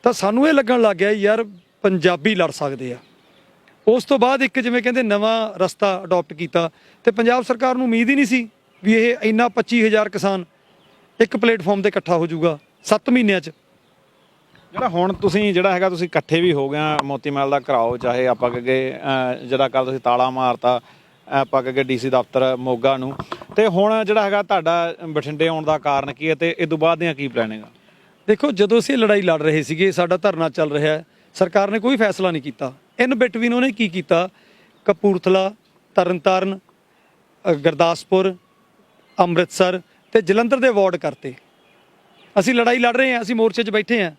ਤਾਂ ਸਾਨੂੰ ਇਹ ਲੱਗਣ ਲੱਗ ਗਿਆ ਯਾਰ ਪੰਜਾਬੀ ਲੜ ਸਕਦੇ ਆ। ਉਸ ਤੋਂ ਬਾਅਦ ਇੱਕ ਜਿਵੇਂ ਕਹਿੰਦੇ ਨਵਾਂ ਰਸਤਾ ਅਡਾਪਟ ਕੀਤਾ ਤੇ ਪੰਜਾਬ ਸਰਕਾਰ ਨੂੰ ਉਮੀਦ ਹੀ ਨਹੀਂ ਸੀ ਵੀ ਇਹ ਇੰਨਾ 25,000 ਕਿਸਾਨ ਇੱਕ ਪਲੇਟਫਾਰਮ ਤੇ ਇਕੱਠਾ ਹੋ ਜਾਊਗਾ 7 ਮਹੀਨਿਆਂ 'ਚ। ਜਿਹੜਾ ਹੁਣ ਤੁਸੀਂ ਜਿਹੜਾ ਹੈਗਾ ਤੁਸੀਂ ਇਕੱਠੇ ਵੀ ਹੋ ਗਿਆ ਮੋਤੀ ਮਹਿਲ ਦਾ ਘਰਾਓ, ਚਾਹੇ ਆਪਾਂ ਕਹੇ ਜਿਹੜਾ ਕੱਲ ਤੁਸੀਂ ਤਾਲਾ ਮਾਰਤਾ ਆਪਾਂ ਕਹੇ ਡੀਸੀ ਦਫ਼ਤਰ ਮੋਗਾ ਨੂੰ, ਤੇ ਹੁਣ ਜਿਹੜਾ ਹੈਗਾ ਤੁਹਾਡਾ ਬਠਿੰਡੇ ਆਉਣ ਦਾ ਕਾਰਨ ਕੀ ਹੈ ਤੇ ਇਹ ਤੋਂ ਬਾਅਦ ਦੀਆਂ ਕੀ ਪਲੈਨਿੰਗ ਆ? ਦੇਖੋ, ਜਦੋਂ ਅਸੀਂ ਲੜਾਈ ਲੜ ਰਹੇ ਸੀਗੇ, ਸਾਡਾ ਧਰਨਾ ਚੱਲ ਰਿਹਾ, ਸਰਕਾਰ ਨੇ ਕੋਈ ਫੈਸਲਾ ਨਹੀਂ ਕੀਤਾ। ਇਨ ਬਿਟਵੀਨ ਉਹਨੇ ਕੀ ਕੀਤਾ, ਕਪੂਰਥਲਾ, ਤਰਨਤਾਰਨ, ਗੁਰਦਾਸਪੁਰ, ਅੰਮ੍ਰਿਤਸਰ ਤੇ ਜਲੰਧਰ ਦੇ ਅਵਾਰਡ ਕਰਤੇ। ਅਸੀਂ ਲੜਾਈ ਲੜ ਰਹੇ ਹਾਂ, ਅਸੀਂ ਮੋਰਚੇ 'ਚ ਬੈਠੇ ਹਾਂ,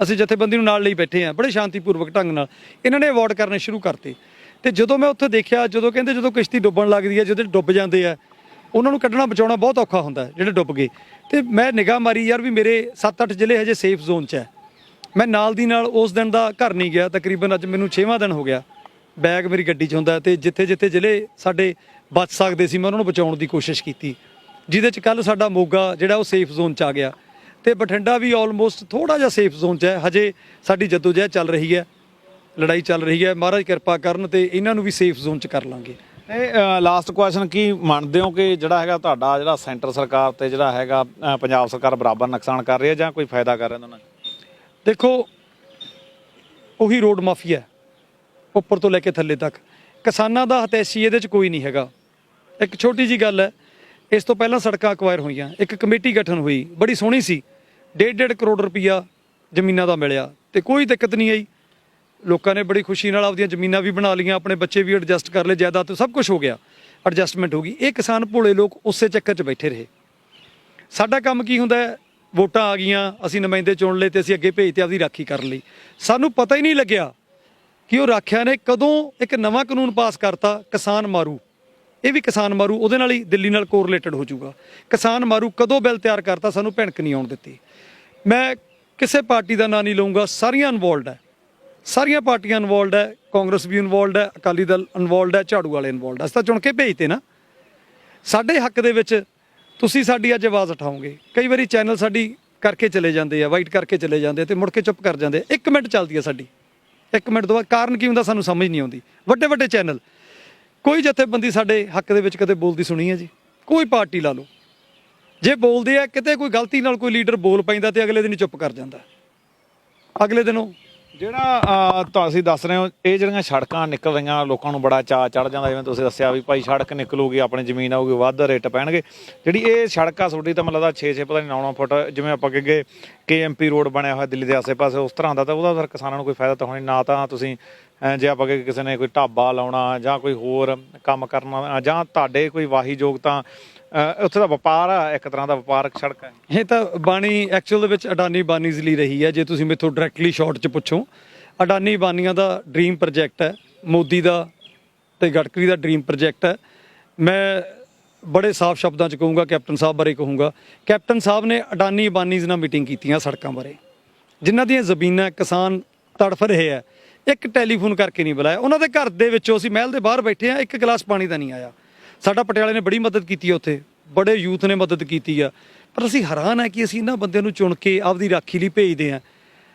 ਅਸੀਂ ਜਥੇਬੰਦੀ ਨੂੰ ਨਾਲ ਲਈ ਬੈਠੇ ਹਾਂ, ਬੜੇ ਸ਼ਾਂਤੀਪੂਰਵਕ ਢੰਗ ਨਾਲ ਇਹਨਾਂ ਨੇ ਅਵਾਰਡ ਕਰਨੇ ਸ਼ੁਰੂ ਕਰਤੇ। ਤੇ ਜਦੋਂ ਮੈਂ ਉੱਥੇ ਦੇਖਿਆ, ਜਦੋਂ ਕਹਿੰਦੇ ਜਦੋਂ ਕਿਸ਼ਤੀ ਡੁੱਬਣ ਲੱਗਦੀ ਹੈ, ਜਦੋਂ ਡੁੱਬ ਜਾਂਦੇ ਆ ਉਹਨਾਂ ਨੂੰ ਕੱਢਣਾ ਬਚਾਉਣਾ ਬਹੁਤ ਔਖਾ ਹੁੰਦਾ ਜਿਹੜੇ ਡੁੱਬ ਗਏ। ਤੇ ਮੈਂ ਨਿਗਾਹ ਮਾਰੀ ਯਾਰ ਵੀ ਮੇਰੇ 7-8 ਜ਼ਿਲ੍ਹੇ ਹਜੇ ਸੇਫ ਜ਼ੋਨ 'ਚ ਹੈ। ਮੈਂ ਨਾਲ ਦੀ ਨਾਲ ਉਸ ਦਿਨ ਦਾ ਘਰ ਨਹੀਂ ਗਿਆ। ਤਕਰੀਬਨ ਅੱਜ ਮੈਨੂੰ 6ਵਾਂ ਦਿਨ ਹੋ ਗਿਆ। ਬੈਗ ਮੇਰੀ ਗੱਡੀ 'ਚ ਹੁੰਦਾ ਤੇ ਜਿੱਥੇ ਜਿੱਥੇ ਜ਼ਿਲ੍ਹੇ ਸਾਡੇ ਬਚ ਸਕਦੇ ਸੀ ਮੈਂ ਉਹਨਾਂ ਨੂੰ ਬਚਾਉਣ ਦੀ ਕੋਸ਼ਿਸ਼ ਕੀਤੀ, ਜਿਹਦੇ 'ਚ ਕੱਲ ਸਾਡਾ ਮੋਗਾ ਜਿਹੜਾ ਉਹ ਸੇਫ ਜ਼ੋਨ 'ਚ ਆ ਗਿਆ ਤੇ ਬਠਿੰਡਾ ਵੀ ਆਲਮੋਸਟ ਥੋੜਾ ਜਿਹਾ ਸੇਫ ਜ਼ੋਨ 'ਚ ਹੈ। ਹਜੇ ਸਾਡੀ ਜਦੋਜਹਿਦ ਚੱਲ ਰਹੀ ਹੈ, ਲੜਾਈ ਚੱਲ ਰਹੀ ਹੈ। ਮਹਾਰਾਜ ਕਿਰਪਾ ਕਰਨ ਤੇ ਇਹਨਾਂ ਨੂੰ ਵੀ ਸੇਫ ਜ਼ੋਨ 'ਚ ਕਰ ਲਾਂਗੇ। ਇਹ ਲਾਸਟ ਕੁਐਸਚਨ, ਕੀ ਮੰਨਦੇ ਹੋ ਕਿ ਜਿਹੜਾ ਹੈਗਾ ਤੁਹਾਡਾ ਜਿਹੜਾ ਸੈਂਟਰ ਸਰਕਾਰ ਤੇ ਜਿਹੜਾ ਹੈਗਾ ਪੰਜਾਬ ਸਰਕਾਰ ਬਰਾਬਰ ਨੁਕਸਾਨ ਕਰ ਰਹੀ ਹੈ ਜਾਂ ਕੋਈ ਫਾਇਦਾ ਕਰ ਰਿਹਾ ਦੋਨਾਂ 'ਚ? ਦੇਖੋ, ਉਹੀ ਰੋਡ ਮਾਫੀਆ ਉੱਪਰ ਤੋਂ ਲੈ ਕੇ ਥੱਲੇ ਤੱਕ, ਕਿਸਾਨਾਂ ਦਾ ਹਤੈਸ਼ੀ ਇਹਦੇ 'ਚ ਕੋਈ ਨਹੀਂ ਹੈਗਾ। ਇੱਕ ਛੋਟੀ ਜੀ ਗੱਲ ਹੈ, ਇਸ ਤੋਂ ਪਹਿਲਾਂ ਸੜਕਾਂ ਅਕਵਾਇਰ ਹੋਈਆਂ, ਇੱਕ ਕਮੇਟੀ ਗਠਨ ਹੋਈ, ਬੜੀ ਸੋਹਣੀ ਸੀ, 1.5 ਕਰੋੜ ਰੁਪਈਆ ਜ਼ਮੀਨਾਂ ਦਾ ਮਿਲਿਆ ਤੇ ਕੋਈ ਦਿੱਕਤ ਨਹੀਂ ਆਈ। ਲੋਕਾਂ ਨੇ ਬੜੀ ਖੁਸ਼ੀ ਨਾਲ ਆਪਦੀਆਂ ਜ਼ਮੀਨਾਂ ਵੀ ਬਣਾ ਲਈਆਂ, ਆਪਣੇ ਬੱਚੇ ਵੀ ਐਡਜਸਟ ਕਰ ਲਏ, ਜਾਇਦਾਦ ਸਭ ਕੁਝ ਹੋ ਗਿਆ, ਐਡਜਸਟਮੈਂਟ ਹੋ ਗਈ। ਇਹ ਕਿਸਾਨ ਭੋਲੇ ਲੋਕ ਉਸੇ ਚੱਕਰ 'ਚ ਬੈਠੇ ਰਹੇ। ਸਾਡਾ ਕੰਮ ਕੀ ਹੁੰਦਾ ਹੈ, ਵੋਟਾਂ ਆ ਗਈਆਂ, ਅਸੀਂ ਨੁਮਾਇੰਦੇ ਚੁਣ ਲਏ ਤੇ ਅਸੀਂ ਅੱਗੇ ਭੇਜ ਤੇ ਆਪਦੀ ਰਾਖੀ ਕਰਨ ਲਈ। ਸਾਨੂੰ ਪਤਾ ਹੀ ਨਹੀਂ ਲੱਗਿਆ ਕਿ ਉਹ ਰਾਖਿਆ ਨੇ ਕਦੋਂ ਇੱਕ ਨਵਾਂ ਕਾਨੂੰਨ ਪਾਸ ਕਰਤਾ, ਕਿਸਾਨ ਮਾਰੂ। ਇਹ ਵੀ ਕਿਸਾਨ ਮਾਰੂ, ਉਹਦੇ ਨਾਲ ਹੀ ਦਿੱਲੀ ਨਾਲ ਕੋਰਿਲੇਟਡ ਹੋ ਜਾਊਗਾ। ਕਿਸਾਨ ਮਾਰੂ ਕਦੋਂ ਬਿੱਲ ਤਿਆਰ ਕਰਤਾ, ਸਾਨੂੰ ਭਿਣਕ ਨਹੀਂ ਆਉਣ ਦਿੱਤੀ। ਮੈਂ ਕਿਸੇ ਪਾਰਟੀ ਦਾ ਨਾਂ ਨਹੀਂ ਲਊਂਗਾ, ਸਾਰੀਆਂ ਇਨਵੋਲਡ ਹੈ, ਸਾਰੀਆਂ ਪਾਰਟੀਆਂ ਇਨਵੋਲਡ ਹੈ, ਕਾਂਗਰਸ ਵੀ ਇਨਵੋਲਡ ਹੈ, ਅਕਾਲੀ ਦਲ ਇਨਵੋਲਡ ਹੈ, ਝਾੜੂ ਵਾਲੇ ਇਨਵੋਲਡ ਹੈ। ਅਸੀਂ ਤਾਂ ਚੁਣ ਕੇ ਭੇਜਤੇ ਨਾ। ਸਾਡੇ ਹੱਕ ਦੇ ਵਿੱਚ ਤੁਸੀਂ ਸਾਡੀ ਅੱਜ ਆਵਾਜ਼ ਉਠਾਓਗੇ। ਕਈ ਵਾਰੀ ਚੈਨਲ ਸਾਡੀ ਕਰਕੇ ਚਲੇ ਜਾਂਦੇ ਆ, ਵਾਈਟ ਕਰਕੇ ਚਲੇ ਜਾਂਦੇ ਆ ਤੇ ਮੁੜ ਕੇ ਚੁੱਪ ਕਰ ਜਾਂਦੇ ਆ। 1 ਮਿੰਟ ਚੱਲਦੀ ਆ ਸਾਡੀ, 1 ਮਿੰਟ ਤੋਂ ਬਾਅਦ ਕਾਰਨ ਕੀ ਹੁੰਦਾ ਸਾਨੂੰ ਸਮਝ ਨਹੀਂ ਆਉਂਦੀ। ਵੱਡੇ ਵੱਡੇ ਚੈਨਲ, ਕੋਈ ਜਥੇਬੰਦੀ ਸਾਡੇ ਹੱਕ ਦੇ ਵਿੱਚ ਕਦੇ ਬੋਲਦੀ ਸੁਣੀ ਹੈ ਜੀ? ਕੋਈ ਪਾਰਟੀ ਲਾ ਲਓ, ਜੇ ਬੋਲਦੇ ਆ ਕਿਤੇ ਕੋਈ ਗਲਤੀ ਨਾਲ ਕੋਈ ਲੀਡਰ ਬੋਲ ਪੈਂਦਾ ਤੇ ਅਗਲੇ ਦਿਨ ਹੀ ਚੁੱਪ ਕਰ ਜਾਂਦਾ, ਅਗਲੇ ਦਿਨੋਂ ਜਿਹੜਾ ਤੁਸੀਂ ਦੱਸ ਰਹੇ ਹੋ ਇਹ ਜਿਹੜੀਆਂ ਸੜਕਾਂ ਨਿਕਲ ਰਹੀਆਂ ਲੋਕਾਂ ਨੂੰ ਬੜਾ ਚਾਅ ਚੜ ਜਾਂਦਾ, ਜਿਵੇਂ ਤੁਸੀਂ ਦੱਸਿਆ ਵੀ ਭਾਈ ਸੜਕ ਨਿਕਲੂਗੀ ਆਪਣੀ ਜ਼ਮੀਨ ਆਊਗੀ ਵੱਧ ਰੇਟ ਪੈਣਗੇ। ਜਿਹੜੀ ਇਹ ਸੜਕ ਆ ਤੁਹਾਡੀ ਤਾਂ ਮੈਨੂੰ ਲੱਗਦਾ 6 ਪਤਾ ਨਹੀਂ 9 ਫੁੱਟ, ਜਿਵੇਂ ਆਪਾਂ ਅੱਗੇ KMP ਰੋਡ ਬਣਿਆ ਹੋਇਆ ਦਿੱਲੀ ਦੇ ਆਸੇ-ਪਾਸੇ ਉਸ ਤਰ੍ਹਾਂ ਦਾ, ਤਾਂ ਉਹਦਾ ਫਿਰ ਕਿਸਾਨਾਂ ਨੂੰ ਕੋਈ ਫਾਇਦਾ ਤਾਂ ਹੋਣੀ ਨਾ। ਤਾਂ ਤੁਸੀਂ ਜੇ ਆਪਾਂ ਕਿਸੇ ਨੇ ਕੋਈ ਢਾਬਾ ਲਾਉਣਾ ਜਾਂ ਕੋਈ ਹੋਰ ਕੰਮ ਕਰਨਾ ਜਾਂ ਤੁਹਾਡੇ ਕੋਈ ਵਾਹੀਯੋਗ, ਤਾਂ ਉੱਥੇ ਦਾ ਵਪਾਰ ਆ, ਇੱਕ ਤਰ੍ਹਾਂ ਦਾ ਵਪਾਰਕ ਸੜਕ ਹੈ ਇਹ ਤਾਂ ਬਾਣੀ ਐਕਚੁਅਲ ਦੇ ਵਿੱਚ ਅਡਾਨੀ ਬਾਨੀਜ਼ ਲਈ ਰਹੀ ਹੈ। ਜੇ ਤੁਸੀਂ ਮੇਥੋਂ ਡਾਇਰੈਕਟਲੀ ਸ਼ਾਰਟ 'ਚ ਪੁੱਛੋ, ਅਡਾਨੀ ਬਾਨੀਆਂ ਦਾ ਡ੍ਰੀਮ ਪ੍ਰੋਜੈਕਟ ਹੈ, ਮੋਦੀ ਦਾ ਤੇ ਗਡਕਰੀ ਦਾ ਡ੍ਰੀਮ ਪ੍ਰੋਜੈਕਟ ਹੈ। ਮੈਂ ਬੜੇ ਸਾਫ਼ ਸ਼ਬਦਾਂ 'ਚ ਕਹੂੰਗਾ, ਕੈਪਟਨ ਸਾਹਿਬ ਬਾਰੇ ਕਹੂੰਗਾ, ਕੈਪਟਨ ਸਾਹਿਬ ਨੇ ਅਡਾਨੀ ਬਾਨੀਜ਼ ਨਾਲ ਮੀਟਿੰਗ ਕੀਤੀਆਂ ਸੜਕਾਂ ਬਾਰੇ, ਜਿਨ੍ਹਾਂ ਦੀਆਂ ਜ਼ਮੀਨਾਂ ਕਿਸਾਨ ਤੜਫ ਰਹੇ ਆ, ਇੱਕ ਟੈਲੀਫੋਨ ਕਰਕੇ ਨਹੀਂ ਬੁਲਾਇਆ। ਉਹਨਾਂ ਦੇ ਘਰ ਦੇ ਵਿੱਚੋਂ ਅਸੀਂ ਮਹਿਲ ਦੇ ਬਾਹਰ ਬੈਠੇ ਆ, ਇੱਕ ਗਲਾਸ ਪਾਣੀ ਦਾ ਨਹੀਂ ਆਇਆ। ਸਾਡਾ ਪਟਿਆਲੇ ਨੇ ਬੜੀ ਮਦਦ ਕੀਤੀ ਹੈ, ਉੱਥੇ ਬੜੇ ਯੂਥ ਨੇ ਮਦਦ ਕੀਤੀ ਆ, ਪਰ ਅਸੀਂ ਹੈਰਾਨ ਹੈ ਕਿ ਅਸੀਂ ਇਹਨਾਂ ਬੰਦਿਆਂ ਨੂੰ ਚੁਣ ਕੇ ਆਪਦੀ ਰਾਖੀ ਲਈ ਭੇਜਦੇ ਹਾਂ।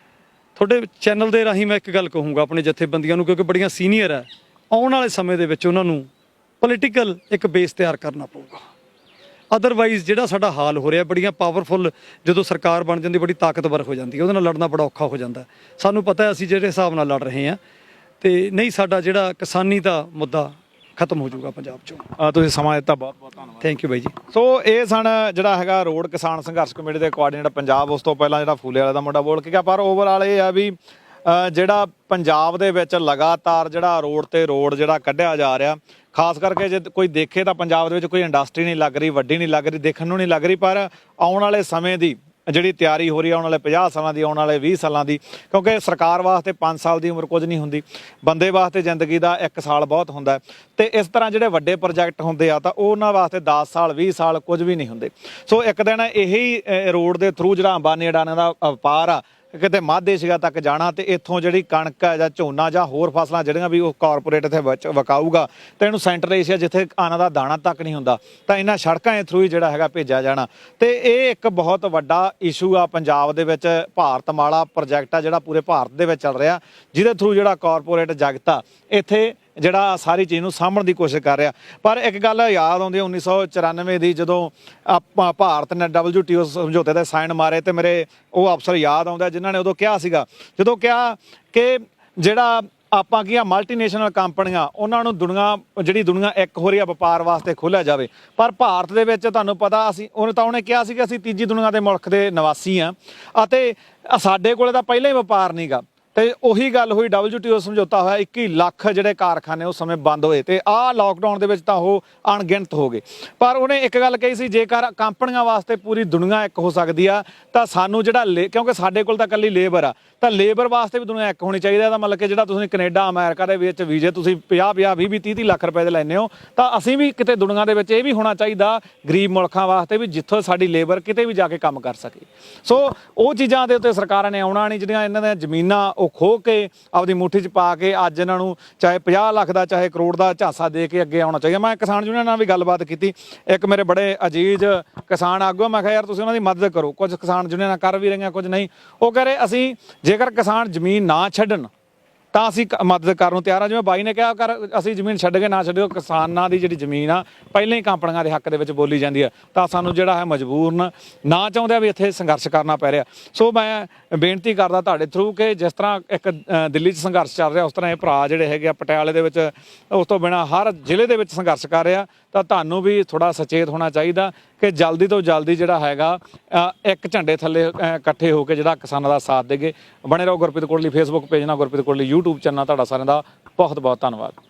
ਤੁਹਾਡੇ ਚੈਨਲ ਦੇ ਰਾਹੀਂ ਮੈਂ ਇੱਕ ਗੱਲ ਕਹੂੰਗਾ ਆਪਣੇ ਜਥੇਬੰਦੀਆਂ ਨੂੰ, ਕਿਉਂਕਿ ਬੜੀਆਂ ਸੀਨੀਅਰ ਹੈ, ਆਉਣ ਵਾਲੇ ਸਮੇਂ ਦੇ ਵਿੱਚ ਉਹਨਾਂ ਨੂੰ ਪੋਲੀਟੀਕਲ ਇੱਕ ਬੇਸ ਤਿਆਰ ਕਰਨਾ ਪਊਗਾ। ਅਦਰਵਾਈਜ਼ ਜਿਹੜਾ ਸਾਡਾ ਹਾਲ ਹੋ ਰਿਹਾ, ਬੜੀਆਂ ਪਾਵਰਫੁੱਲ ਜਦੋਂ ਸਰਕਾਰ ਬਣ ਜਾਂਦੀ, ਬੜੀ ਤਾਕਤਵਰ ਹੋ ਜਾਂਦੀ ਹੈ, ਉਹਦੇ ਨਾਲ ਲੜਨਾ ਬੜਾ ਔਖਾ ਹੋ ਜਾਂਦਾ। ਸਾਨੂੰ ਪਤਾ ਹੈ ਅਸੀਂ ਜਿਹੜੇ ਹਿਸਾਬ ਨਾਲ ਲੜ ਰਹੇ ਹਾਂ, ਤੇ ਨਹੀਂ ਸਾਡਾ ਜਿਹੜਾ ਕਿਸਾਨੀ ਦਾ ਮੁੱਦਾ ਖਤਮ ਹੋ ਜਾਊਗਾ ਪੰਜਾਬ 'ਚੋਂ। ਤੁਸੀਂ ਸਮਾਂ ਦਿੱਤਾ, ਬਹੁਤ ਬਹੁਤ ਧੰਨਵਾਦ। ਥੈਂਕ ਯੂ ਬਾਈ ਜੀ। ਸੋ ਇਹ ਸਨ ਜਿਹੜਾ ਹੈਗਾ ਰੋਡ ਕਿਸਾਨ ਸੰਘਰਸ਼ ਕਮੇਟੀ ਦੇ ਕੋਆਰਡੀਨੇਟਰ ਪੰਜਾਬ, ਉਸ ਤੋਂ ਪਹਿਲਾਂ ਜਿਹੜਾ ਫੂਲੇ ਵਾਲੇ ਦਾ ਮੁੰਡਾ ਬੋਲ ਕੇ ਗਿਆ। ਪਰ ਓਵਰਆਲ ਇਹ ਆ ਵੀ ਜਿਹੜਾ ਪੰਜਾਬ ਦੇ ਵਿੱਚ ਲਗਾਤਾਰ ਜਿਹੜਾ ਰੋਡ ਤੇ ਰੋਡ ਜਿਹੜਾ ਕੱਢਿਆ ਜਾ ਰਿਹਾ, ਖਾਸ ਕਰਕੇ ਜੇ ਕੋਈ ਦੇਖੇ ਤਾਂ ਪੰਜਾਬ ਦੇ ਵਿੱਚ ਕੋਈ ਇੰਡਸਟਰੀ ਨਹੀਂ ਲੱਗ ਰਹੀ, ਵੱਡੀ ਨਹੀਂ ਲੱਗ ਰਹੀ, ਦੇਖਣ ਨੂੰ ਨਹੀਂ ਲੱਗ ਰਹੀ। ਪਰ ਆਉਣ ਵਾਲੇ ਸਮੇਂ ਦੀ ਜਿਹੜੀ ਤਿਆਰੀ ਹੋ ਰਹੀ ਹੈ, ਆਉਣ ਵਾਲੇ 50 ਸਾਲਾਂ ਦੀ, ਆਉਣ ਵਾਲੇ 20 ਸਾਲਾਂ ਦੀ, ਕਿਉਂਕਿ ਸਰਕਾਰ ਵਾਸਤੇ 5 ਸਾਲ ਦੀ ਉਮਰ ਕੁਝ ਨਹੀਂ ਹੁੰਦੀ, ਬੰਦੇ ਵਾਸਤੇ ਜ਼ਿੰਦਗੀ ਦਾ 1 ਸਾਲ ਬਹੁਤ ਹੁੰਦਾ। ਤੇ ਇਸ ਤਰ੍ਹਾਂ ਜਿਹੜੇ ਵੱਡੇ ਪ੍ਰੋਜੈਕਟ ਹੁੰਦੇ ਆ ਤਾਂ ਉਹਨਾਂ ਵਾਸਤੇ 10 ਸਾਲ 20 ਸਾਲ ਕੁਝ ਵੀ ਨਹੀਂ ਹੁੰਦੇ। ਸੋ ਇੱਕ ਦਿਨ ਇਹੀ ਰੋਡ ਦੇ ਥਰੂ ਜਿਹੜਾ ਅੰਬਾਨੀ ਅਡਾਨੀ ਦਾ ਵਪਾਰ ਆ ਕਿਤੇ ਮੱਧ ਏਸ਼ੀਆ ਤੱਕ ਜਾਣਾ, ਤੇ ਇੱਥੋਂ ਜਿਹੜੀ ਕਣਕ ਹੈ ਜਾਂ ਝੋਨਾ ਜਾਂ ਹੋਰ ਫਸਲਾਂ ਜਿਹੜੀਆਂ ਵੀ ਉਹ ਕਾਰਪੋਰੇਟ ਇੱਥੇ ਵਿਕਾਊਗਾ, ਤੇ ਇਹਨੂੰ ਸੈਂਟਰਲ ਏਸ਼ੀਆ ਜਿੱਥੇ ਆਉਣ ਦਾ ਦਾਣਾ ਤੱਕ ਨਹੀਂ ਹੁੰਦਾ, ਤਾਂ ਇਹਨਾਂ ਸੜਕਾਂ ਦੇ ਥਰੂ ਹੀ ਜਿਹੜਾ ਹੈਗਾ ਭੇਜਿਆ ਜਾਣਾ। ਤੇ ਇਹ ਇੱਕ ਬਹੁਤ ਵੱਡਾ ਇਸ਼ੂ ਆ ਪੰਜਾਬ ਦੇ ਵਿੱਚ। ਭਾਰਤਮਾਲਾ ਪ੍ਰੋਜੈਕਟ ਆ ਜਿਹੜਾ ਪੂਰੇ ਭਾਰਤ ਦੇ ਵਿੱਚ ਚੱਲ ਰਿਹਾ, ਜਿਹਦੇ ਥਰੂ ਜਿਹੜਾ ਕਾਰਪੋਰੇਟ ਜਗਤ ਆ ਇੱਥੇ ਜਿਹੜਾ ਸਾਰੀ ਚੀਜ਼ ਨੂੰ ਸਾਂਭਣ ਦੀ ਕੋਸ਼ਿਸ਼ ਕਰ ਰਿਹਾ। ਪਰ ਇੱਕ ਗੱਲ ਯਾਦ ਆਉਂਦੀ 1994 ਦੀ, ਜਦੋਂ ਆਪਾਂ ਭਾਰਤ ਨੇ WTO ਸਮਝੌਤੇ ਤੇ ਸਾਈਨ ਮਾਰੇ, ਤੇ ਮੇਰੇ ਉਹ ਅਫਸਰ ਯਾਦ ਆਉਂਦਾ ਜਿਨ੍ਹਾਂ ਨੇ ਉਦੋਂ ਕਿਹਾ ਸੀਗਾ, ਜਦੋਂ ਕਿਹਾ ਕਿ ਜਿਹੜਾ ਆਪਾਂ ਕੀ ਆ ਮਲਟੀਨੈਸ਼ਨਲ ਕੰਪਨੀਆਂ, ਉਹਨਾਂ ਨੂੰ ਜਿਹੜੀ ਦੁਨੀਆ ਇੱਕ ਹੋ ਰਹੀ ਆ ਵਪਾਰ ਵਾਸਤੇ ਖੋਲ੍ਹਿਆ ਜਾਵੇ। ਪਰ ਭਾਰਤ ਦੇ ਵਿੱਚ ਤੁਹਾਨੂੰ ਪਤਾ ਉਹਨੇ ਕਿਹਾ ਸੀ ਕਿ ਅਸੀਂ ਤੀਜੀ ਦੁਨੀਆ ਦੇ ਮੁਲਕ ਦੇ ਨਿਵਾਸੀ ਆ, ਅਤੇ ਸਾਡੇ ਕੋਲੇ ਤਾਂ ਪਹਿਲਾਂ ਹੀ ਵਪਾਰ ਨਹੀਂਗਾ। ਤੇ ਉਹੀ ਗੱਲ ਹੋਈ, WTO ਸਮਝੌਤਾ ਹੋਇਆ, 21 ਲੱਖ ਜਿਹੜੇ ਕਾਰਖਾਨੇ ਉਸ ਸਮੇਂ ਬੰਦ ਹੋਏ, ਤੇ ਆਹ ਲਾਕਡਾਊਨ ਦੇ ਵਿੱਚ ਤਾਂ ਉਹ ਅਣਗਿਣਤ ਹੋ ਗਏ। ਪਰ ਉਹਨੇ ਇੱਕ ਗੱਲ ਕਹੀ ਸੀ, ਜੇਕਰ ਕੰਪਨੀਆਂ ਵਾਸਤੇ ਪੂਰੀ ਦੁਨੀਆ ਇੱਕ ਹੋ ਸਕਦੀ ਆ, ਤਾਂ ਸਾਨੂੰ ਜਿਹੜਾ ਕਿਉਂਕਿ ਸਾਡੇ ਕੋਲ ਤਾਂ ਇਕੱਲੀ ਲੇਬਰ ਆ, ਤਾਂ ਲੇਬਰ ਵਾਸਤੇ ਵੀ ਦੁਨੀਆ ਇੱਕ ਹੋਣੀ ਚਾਹੀਦੀ ਹੈ। ਤਾਂ ਮਤਲਬ ਕਿ ਜਿਹੜਾ ਤੁਸੀਂ ਕੈਨੇਡਾ ਅਮਰੀਕਾ ਦੇ ਵਿੱਚ ਵੀਜ਼ੇ ਤੁਸੀਂ 50 20 ਲੱਖ ਰੁਪਏ ਦੇ ਲੈਂਦੇ ਹੋ, ਤਾਂ ਅਸੀਂ ਵੀ ਕਿਤੇ ਦੁਨੀਆ ਦੇ ਵਿੱਚ ਇਹ ਵੀ ਹੋਣਾ ਚਾਹੀਦਾ ਗਰੀਬ ਮੁਲਕਾਂ ਵਾਸਤੇ ਵੀ, ਜਿੱਥੋਂ ਸਾਡੀ ਲੇਬਰ ਕਿਤੇ ਵੀ ਜਾ ਕੇ ਕੰਮ ਕਰ ਸਕੇ। ਸੋ ਉਹ ਚੀਜ਼ਾਂ ਦੇ ਉੱਤੇ ਸਰਕਾਰਾਂ ਨੇ ਆਉਣਾ ਨਹੀਂ, ਜਿਹੜੀਆਂ ਇਹਨਾਂ ਦੀਆਂ ਜ਼ਮੀਨਾਂ ਉਹ ਖੋਹ ਕੇ ਆਪਦੀ ਮੁੱਠੀ 'ਚ ਪਾ ਕੇ ਅੱਜ ਇਹਨਾਂ ਨੂੰ ਚਾਹੇ 50 ਲੱਖ ਦਾ ਚਾਹੇ ਕਰੋੜ ਦਾ ਝਾਂਸਾ ਦੇ ਕੇ ਅੱਗੇ ਆਉਣਾ ਚਾਹੀਦਾ। ਮੈਂ ਕਿਸਾਨ ਯੂਨੀਅਨ ਨਾਲ ਵੀ ਗੱਲਬਾਤ ਕੀਤੀ, ਇੱਕ ਮੇਰੇ ਬੜੇ ਅਜੀਜ਼ ਕਿਸਾਨ ਆਗੂ, ਮੈਂ ਕਿਹਾ ਯਾਰ ਤੁਸੀਂ ਉਹਨਾਂ ਦੀ ਮਦਦ ਕਰੋ। ਕੁਝ ਕਿਸਾਨ ਯੂਨੀਅਨਾਂ ਕਰ ਵੀ ਰਹੀਆਂ, ਕੁਝ ਨਹੀਂ। ਉਹ ਕਹ ਰਹੇ ਅਸੀਂ ਜੇਕਰ ਕਿਸਾਨ ਜ਼ਮੀਨ ਨਾ ਛੱਡਣ ਤਾਂ ਅਸੀਂ ਮਦਦ ਕਰਨ ਨੂੰ ਤਿਆਰ ਹਾਂ। ਜਿਵੇਂ ਬਾਈ ਨੇ ਕਿਹਾ, ਅਸੀਂ ਜ਼ਮੀਨ ਛੱਡ ਕੇ ਨਾ ਛੱਡਿਓ, ਕਿਸਾਨਾਂ ਦੀ ਜਿਹੜੀ ਜ਼ਮੀਨ ਆ ਪਹਿਲਾਂ ਹੀ ਕੰਪਨੀਆਂ ਦੇ ਹੱਕ ਦੇ ਵਿੱਚ ਬੋਲੀ ਜਾਂਦੀ ਹੈ, ਤਾਂ ਸਾਨੂੰ ਜਿਹੜਾ ਹੈ ਮਜਬੂਰਨ ਨਾ ਚਾਹੁੰਦੇ ਵੀ ਇੱਥੇ ਸੰਘਰਸ਼ ਕਰਨਾ ਪੈ ਰਿਹਾ। ਸੋ ਮੈਂ ਬੇਨਤੀ ਕਰਦਾ ਤੁਹਾਡੇ ਥਰੂ ਕਿ ਜਿਸ ਤਰ੍ਹਾਂ ਇੱਕ ਦਿੱਲੀ 'ਚ ਸੰਘਰਸ਼ ਚੱਲ ਰਿਹਾ, ਉਸ ਤਰ੍ਹਾਂ ਇਹ ਭਰਾ ਜਿਹੜੇ ਹੈਗੇ ਆ ਪਟਿਆਲੇ ਦੇ ਵਿੱਚ, ਉਸ ਤੋਂ ਬਿਨਾਂ ਹਰ ਜ਼ਿਲ੍ਹੇ ਦੇ ਵਿੱਚ ਸੰਘਰਸ਼ ਕਰ ਰਿਹਾ। ਤਾਂ ਤੁਹਾਨੂੰ ਵੀ ਥੋੜ੍ਹਾ ਸੁਚੇਤ ਹੋਣਾ ਚਾਹੀਦਾ ਕਿ ਜਲਦੀ ਤੋਂ ਜਲਦੀ ਜਿਹੜਾ ਹੈਗਾ ਇੱਕ ਝੰਡੇ ਥੱਲੇ ਇਕੱਠੇ ਹੋ ਕੇ ਜਿਹੜਾ ਕਿਸਾਨਾਂ ਦਾ ਸਾਥ ਦੇਗੇ। ਬਣੇ ਰਹੋ ਗੁਰਪ੍ਰੀਤ ਕੋਟਲੀ ਫੇਸਬੁੱਕ ਪੇਜ ਨਾਲ, ਗੁਰਪ੍ਰੀਤ ਕੋਟਲੀ YouTube ਚੈਨਲ। ਤੁਹਾਡਾ ਸਾਰਿਆਂ ਦਾ ਬਹੁਤ ਬਹੁਤ ਧੰਨਵਾਦ।